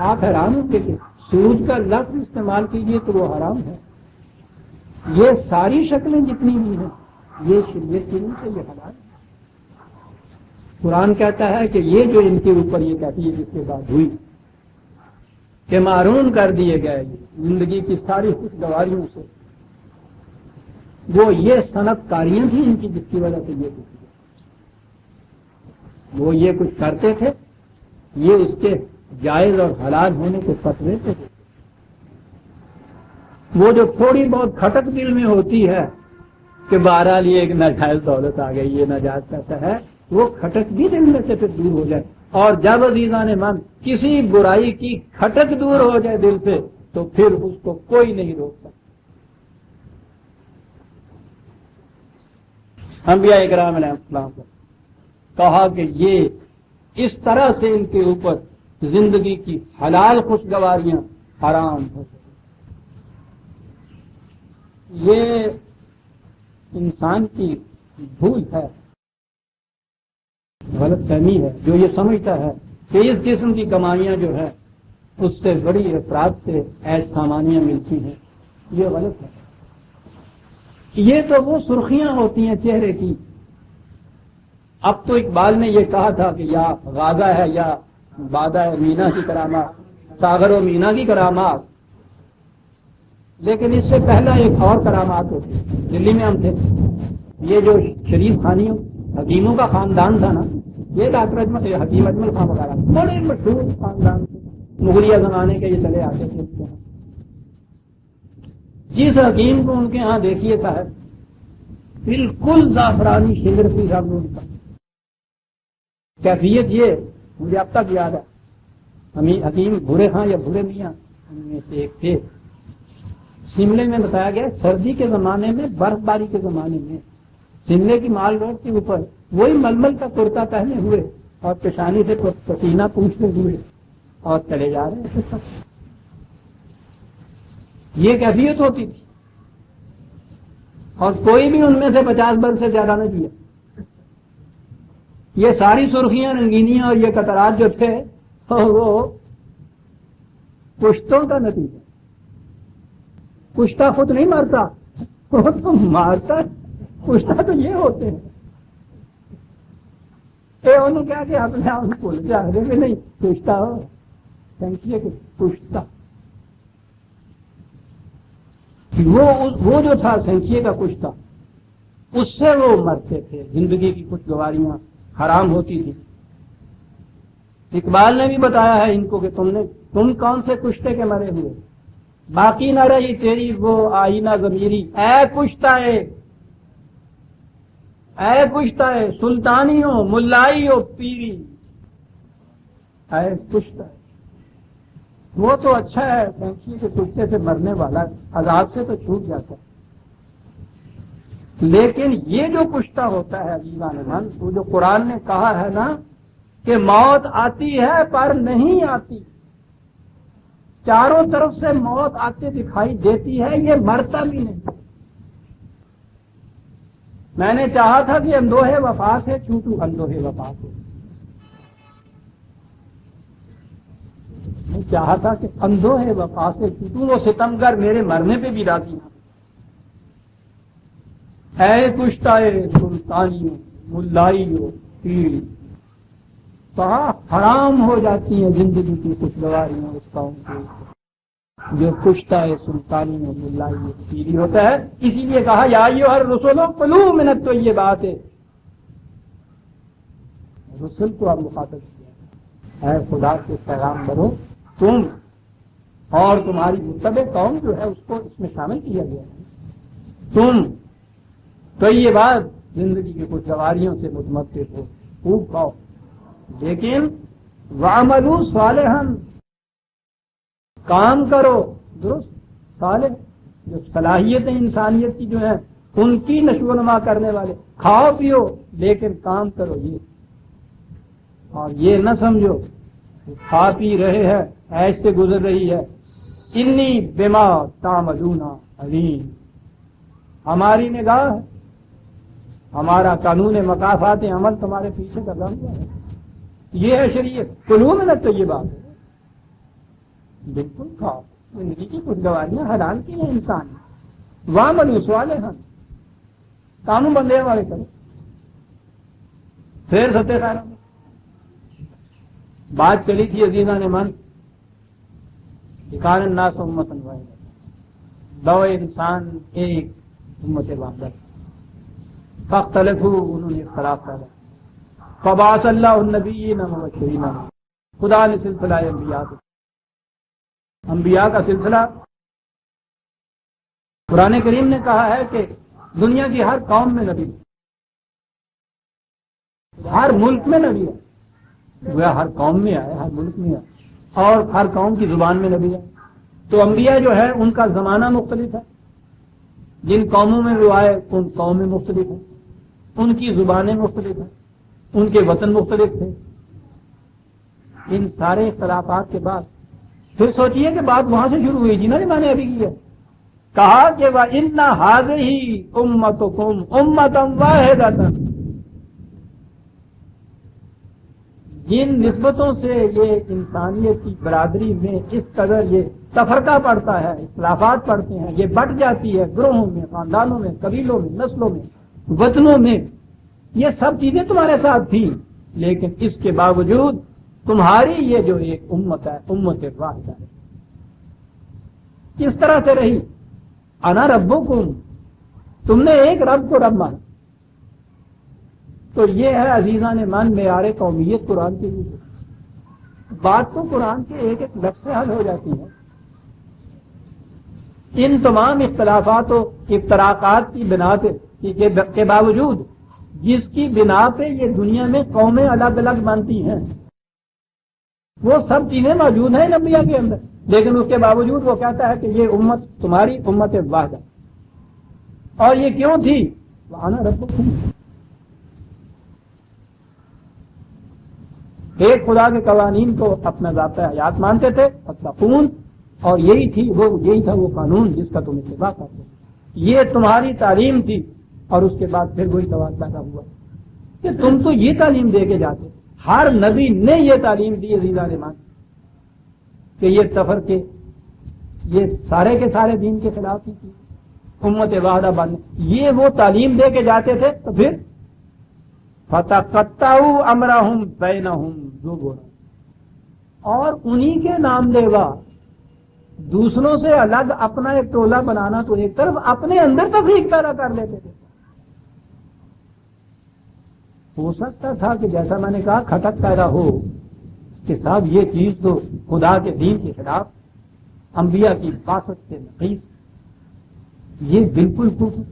آپ حیران ہوں کہ سود کا لفظ استعمال کیجیے تو وہ حرام ہے، یہ ساری شکلیں جتنی بھی ہیں یہ شریعت کی نہیں سے یہ حلال ہے۔ قرآن کہتا ہے کہ یہ جو ان کے اوپر یہ کہتی ہے جس کے بعد ہوئی کہ محروم کر دیے گئے زندگی کی ساری خوشگواریوں سے، وہ یہ صنعت کاریاں تھیں ان کی جس کی وجہ سے یہ کچھ وہ یہ کچھ کرتے تھے، یہ اس کے جائز اور حلال ہونے کے فتوے تھے۔ وہ جو تھوڑی بہت کھٹک دل میں ہوتی ہے کہ بہرحال یہ ایک ناجائز دولت آ گئی، یہ ناجائز پیسہ ہے، وہ کھٹک بھی دل میں سے پھر دور ہو جائے، اور جب عزیزان من کسی برائی کی کھٹک دور ہو جائے دل سے تو پھر اس کو کوئی نہیں روک سکتا۔ انبیاء اکرام علیہ السلام کو کہا کہ یہ اس طرح سے ان کے اوپر زندگی کی حلال خوشگواریاں حرام ہو۔ یہ انسان کی بھول ہے، غلط فہمی ہے، جو یہ سمجھتا ہے کہ اس قسم کی کمائیاں جو ہے اس سے بڑی افراد سے ایس سامانیاں ملتی ہیں، یہ غلط ہے۔ یہ تو وہ سرخیاں ہوتی ہیں چہرے کی۔ اب تو اقبال نے یہ کہا تھا کہ یا غازہ ہے یا بادہ ہے مینا کی کرامات، ساغر و مینا کی کرامات، لیکن اس سے پہلا ایک اور کرامات ہوتی ہے۔ دلی میں ہم تھے، یہ جو شریف خانیوں حکیموں کا خاندان تھا نا، یہ ڈاکٹر حکیم اجمل خان وغیرہ بڑے مشہور خاندان تھے، مغلیہ زمانے کے یہ چلے آتے تھے۔ جس حکیم کو ان کے ہاں دیکھیے صاحب بالکل زعفرانی شگرفی رنگ ان کا، کیفیت یہ مجھے اب تک یاد ہے۔ حکیم بھورے خان یا بھورے میاں ان میں سے ایک تھے، شملے میں بتایا گیا سردی کے زمانے میں، برف باری کے زمانے میں شملے کی مال روڈ کے اوپر وہی ململ کا کرتا پہنے ہوئے اور پیشانی سے پسینہ پوچھتے ہوئے اور چلے جا رہے تھے۔ یہ کیفیت ہوتی تھی، اور کوئی بھی ان میں سے 50 برس سے زیادہ نہ کیا۔ یہ ساری سرخیاں، رنگینیاں اور یہ قطرات جو تھے وہ کشتوں کا نتیجہ۔ کشتہ خود نہیں مرتا، وہ تو مارتا، کشتہ تو یہ ہوتے ہیں۔ انہوں کیا کہ اپنے آپ بھول کے آگے بھی نہیں کشتہ ہو، سنکھیے کہ کشتہ وہ جو تھا سنکھیے کا کشتہ، اس سے وہ مرتے تھے، زندگی کی کچھ گواریاں حرام ہوتی تھی۔ اقبال نے بھی بتایا ہے ان کو کہ تم کون سے کشتے کے مرے ہوئے، باقی نہ رہی تیری وہ آئینہ ضمیری، اے کشتہ سلطانی ہو ملائی ہو پیری، اے کشتہ۔ وہ تو اچھا ہے سینکیے کے کشتے سے مرنے والا، عذاب سے تو چھوٹ جاتا ہے، لیکن یہ جو کشتہ ہوتا ہے عزیزان من، وہ جو قرآن نے کہا ہے نا کہ موت آتی ہے پر نہیں آتی، چاروں طرف سے موت آتے دکھائی دیتی ہے، یہ مرتا بھی نہیں۔ میں نے چاہا تھا کہ اندوہے وفا سے چھوٹوں، اندوہے وفا سے میں چاہا تھا کہ اندوہے وفا سے چھوٹوں، وہ ستمگر میرے مرنے پہ بھی راضی ہیں۔ اے کشتہ سلطانی ملائی ہو پیڑ، کہاں حرام ہو جاتی ہیں زندگی کی خوشگواریاں اس قوم کی جو کشتہ سلطانی و ملائی و پیری ہوتا ہے۔ اسی لیے کہا یا ایھا الرسل کلوا من الطیبات، رسل کو اب مخاطب کیا، اے خدا کے پیغام برو، تم اور تمہاری متبع قوم جو ہے اس کو اس میں شامل کیا گیا ہے، تم طیبات زندگی کی خوشگواریوں سے متمتع ہو، خوب کھاؤ، لیکن وَعَمَلُوا صَالِحًا، کام کرو درست صالح، جو صلاحیتیں انسانیت کی جو ہیں ان کی نشو و نما کرنے والے، کھاؤ پیو لیکن کام کرو یہ، اور یہ نہ سمجھو کہ کھا پی رہے ہیں ایش سے گزر رہی ہے، انی بما تعملون علیم، ہماری نگاہ ہے، ہمارا قانون مکافات عمل تمہارے پیچھے کر رہا ہے، یہ ہے شریعت۔ کلوا من الطیبات، بالکل کھاؤ، زندگی کی خوشگواریاں حلال کی ہیں انسان، وَاعْمَلُوا صَالِحًا، کام بندے والے کرو۔ پھر ستے خیروں میں بات چلی تھی عزیزان من، کان الناس امۃ واحدۃ، دو انسان ایک امت واحدہ، فاختلفوا، انہوں نے اختلاف کیا، فبعث اللہ النبیین مبشرین، خدا نے سلسلہ انبیاء کا سلسلہ، قرآن کریم نے کہا ہے کہ دنیا کی ہر قوم میں نبی، ہر ملک میں نبی ہے، وہ ہر قوم میں آئے، ہر ملک میں آئے، اور ہر قوم کی زبان میں نبی ہے۔ تو انبیاء جو ہے ان کا زمانہ مختلف ہے، جن قوموں میں وہ آئے ان قوم میں مختلف ہے، ان کی زبانیں مختلف ہیں، ان کے وطن مختلف تھے۔ ان سارے اختلافات کے بعد پھر سوچیے کہ بات وہاں سے شروع ہوئی جی نا، میں نے ابھی کی ہے کہا کہ وَإِنَّ هَٰذِهِ أُمَّتُكُمْ أُمَّةً وَاحِدَةً، جن نسبتوں سے یہ انسانیت کی برادری میں اس قدر یہ تفرقہ پڑتا ہے، اختلافات پڑتے ہیں، یہ بٹ جاتی ہے گروہوں میں، خاندانوں میں، قبیلوں میں، نسلوں میں، وطنوں میں، یہ سب چیزیں تمہارے ساتھ تھیں، لیکن اس کے باوجود تمہاری یہ جو ایک امت ہے، امت واحدہ ہے، کس طرح سے رہی؟ انا ربکم، تم نے ایک رب کو رب مانا. تو یہ ہے عزیزان من معیار قومیت قرآن کے لیے. بات تو قرآن کے ایک ایک لفظ سے حل ہو جاتی ہے. ان تمام اختلافات و افتراقات کی بنا کے باوجود جس کی بنا پہ یہ دنیا میں قومیں الگ الگ بنتی ہیں، وہ سب چیزیں موجود ہیں انبیاء کے اندر، لیکن اس کے باوجود وہ کہتا ہے کہ یہ امت تمہاری امت واحدہ. اور یہ کیوں تھی؟ وَأَنَا رَبُّكُمْ، ایک خدا کے قوانین کو اپنا ذاتہ حیات مانتے تھے، فَاتَّقُونَ، اور یہی تھا وہ قانون جس کا تم اتباع کرتے. یہ تمہاری تعلیم تھی. اور اس کے بعد پھر وہی سوال پیدا ہوا کہ تم تو یہ تعلیم دے کے جاتے. ہر نبی نے یہ تعلیم دی عزیزان مان کہ یہ تفرقے یہ سارے کے سارے دین کے خلاف ہی تھی، امت واحدہ بننے. یہ وہ تعلیم دے کے جاتے تھے. تو پھر فَتَقَطَّعُوا أَمْرَهُمْ بَيْنَهُمْ زُبُرًا، اور انہی کے نام لیوا دوسروں سے الگ اپنا ایک ٹولہ بنانا تو ایک طرف، اپنے اندر تفریق پیدا کر لیتے تھے. ہو سکتا تھا کہ جیسا میں نے کہا کھٹک پیدا ہو کہ صاحب یہ چیز تو خدا کے دین کے خلاف، انبیاء کی باسط سے نقیص، یہ بالکل کفر.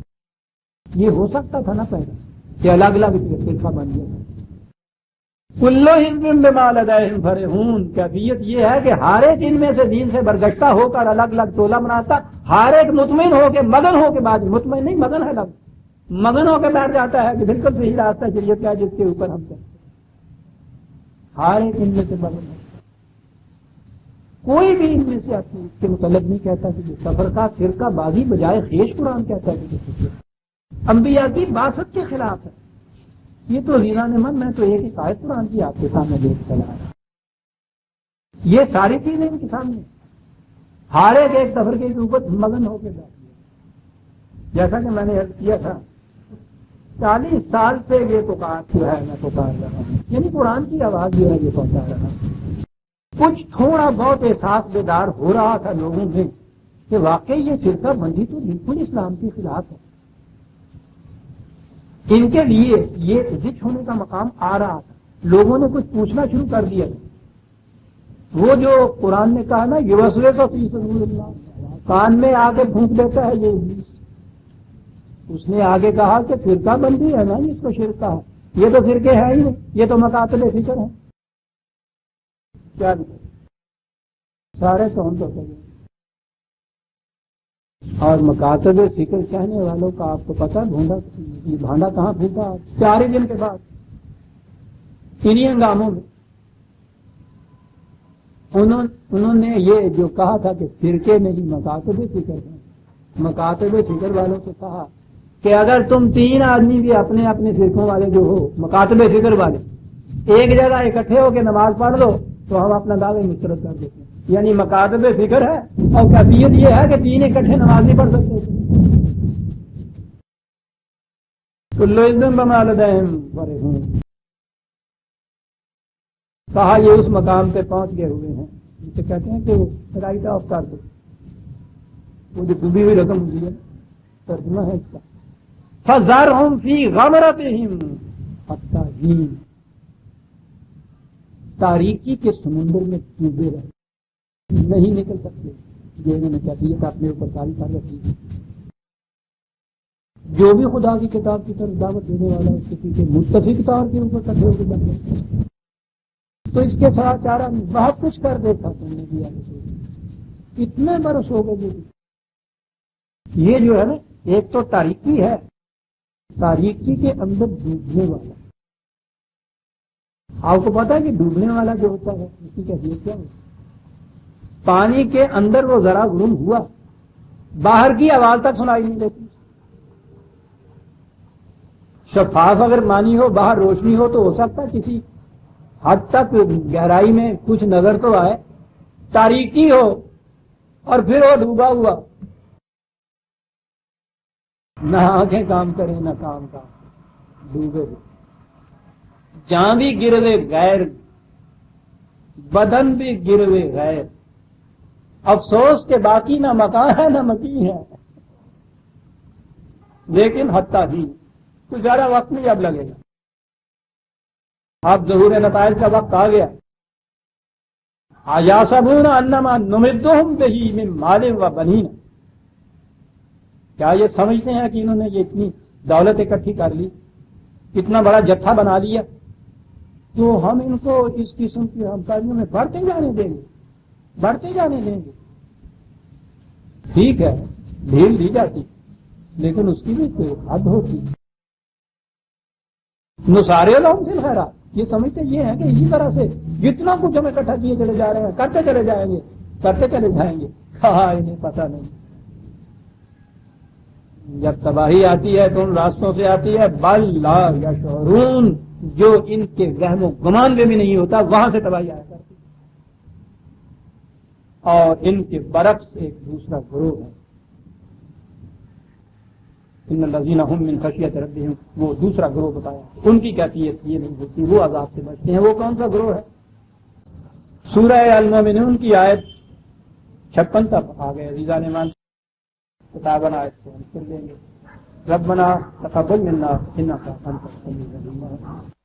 یہ ہو سکتا تھا نا پہلے کہ الگ الگ فرقہ بن گیا. کلو حزب بما لدیہم فرحون، کیفیت یہ ہے کہ ہر ایک ان میں سے دین سے برگشتہ ہو کر الگ الگ ٹولہ بناتا، ہر ایک مطمئن ہو کے مگن ہو کے بعد، مطمئن نہیں مگن ہے لفظ، مگن ہو کے بیٹھ جاتا ہے کہ بالکل صحیح راستہ شریعت کا جس کے اوپر ہم چلتے. ہر ایک ان میں سے مگن ہے. کوئی بھی ان میں سے اپنے اس کے متعلق نہیں کہتا کہ سفر کا فرقہ بازی بجائے خیش قرآن کہتا ہے کہ انبیاء کی باسط کے خلاف ہے. یہ تو عزیزان من، میں تو ایک آیت قرآن کی آپ کے سامنے دیکھ چلا رہا. یہ ساری چیزیں ان کے سامنے ہر ایک تفرقے کے اوپر مگن ہو کے بیٹھ گیا. جیسا کہ میں نے عرض کیا تھا 40 سال سے یہ پکار جو ہے میں پکار رہا ہوں، یعنی قرآن کی آواز جو ہے یہ پہنچا رہا ہوں. کچھ تھوڑا بہت احساس بیدار ہو رہا تھا لوگوں میں کہ واقعی یہ فرقہ بندی تو بالکل اسلام کے خلاف ہے. ان کے لیے یہ ذکر ہونے کا مقام آ رہا تھا. لوگوں نے کچھ پوچھنا شروع کر دیا. وہ جو قرآن نے کہا نا یوسوس فی صدور اللہ، کان میں آگے پھونک دیتا ہے یہ ابلیس. اس نے آگے کہا کہ فرقہ بندی ہے نا، اس کو شرک کہا. یہ تو فرقے ہے ہی نہیں، یہ تو مقاتل فکر ہے. کیا سارے کون تو گئے. اور مکاتب فکر کہنے والوں کا آپ کو پتا بھانڈا کہاں پھوٹا 4 دن کے بعد انہی ہنگاموں میں. انہوں نے یہ جو کہا تھا کہ فرقے نہیں مکاتب فکر ہیں، مکاتب فکر والوں سے کہا کہ اگر تم 3 آدمی بھی اپنے اپنے فرقوں والے جو ہو مکاتب فکر والے ایک جگہ اکٹھے ہو کے نماز پڑھ لو تو ہم اپنا دعوے مسترد کر دیتے ہیں. یعنی مکاتب فکر ہے اور کیفیت یہ ہے کہ 3 اکٹھے نماز نہیں پڑھ سکتے. کلو حزب بما لدیہم فرحون. کہا یہ اس مقام پہ پہنچ گئے ہوئے ہیں جسے کہتے ہیں کہ رائٹ آف کر دو. وہ جو ڈوبی ہوئی رقم ہوتی ہے ترجمہ ہے اس کا فذرہم فی غمرتہم حتی حین، تاریکی کے سمندر میں ڈوبے رہے، نہیں نکل سکتے. جو انہوں نے کیفیت اپنے اوپر تاری کر رکھی ہے. جو بھی خدا کی کتاب کی طرف دعوت دینے والا اس کے پیچھے متفق طور کے اوپر کٹھے ہو کے بن جاتے. تو اس کے ساتھ چارہ بہت کچھ کر دیتا تم نے بھی آگے اتنے برس ہو گئے. یہ جو ہے نا ایک تو تاریکی ہے، تاریکی کے اندر ڈوبنے والا. آپ کو پتا ہے کہ ڈوبنے والا جو ہوتا ہے اس کی کیفیت کیا ہے؟ پانی کے اندر وہ ذرا غلوم ہوا باہر کی آواز تک سنائی نہیں دیتی. شفاف اگر مانی ہو، باہر روشنی ہو تو ہو سکتا ہے کسی حد تک گہرائی میں کچھ نظر تو آئے. تاریکی ہو اور پھر وہ ڈوبا ہوا، نہ آنکھیں کام کریں نہ کام ڈوبے ہوئے. جہاں بھی گروے غیر، بدن بھی گروے غیر. افسوس کے باقی نہ مکان ہے نہ مکی ہے. لیکن حتیٰ ہی کچھ زیادہ وقت نہیں اب لگے گا. اب ظہور نتائج کا وقت آ گیا. آیاسبون انما نمدہم بہ من مال و بنین، کیا یہ سمجھتے ہیں کہ انہوں نے یہ اتنی دولت اکٹھی کر لی، اتنا بڑا جتھا بنا لیا تو ہم ان کو اس قسم کی ہمکاریوں میں بڑھتے جانے دیں گے، بڑھتے جانے دیں گے. ٹھیک ہے ڈھیل دی جاتی لیکن اس کی بھی کوئی حد ہوتی. نثارے لوگ سے خیرات یہ سمجھتے یہ ہے کہ اسی طرح سے جتنا کچھ ہم اکٹھا کیے چلے جا رہے ہیں، کرتے چلے جائیں گے، کرتے چلے جائیں گے. کہا انہیں پتہ نہیں. جب تباہی آتی ہے تو ان راستوں سے آتی ہے بل لا یشعرون، جو ان کے وہم و گمان میں بھی نہیں ہوتا وہاں سے تباہی آیا کرتی. اور ان کے برعکس ایک دوسرا گروہ ہے، ان الذین هم من خشیۃ ربہم، وہ دوسرا گروہ بتایا. ان کی کیفیت یہ نہیں ہوتی، وہ عذاب سے بچتے ہیں. وہ کون سا گروہ ہے؟ سورہ المومنون کی آیت 56 تک آ گئے. عزیزان ایمان کتاباً آیت کو ہم سن لیں گے. ربنا تقبل منا انک انت السمیع العلیم.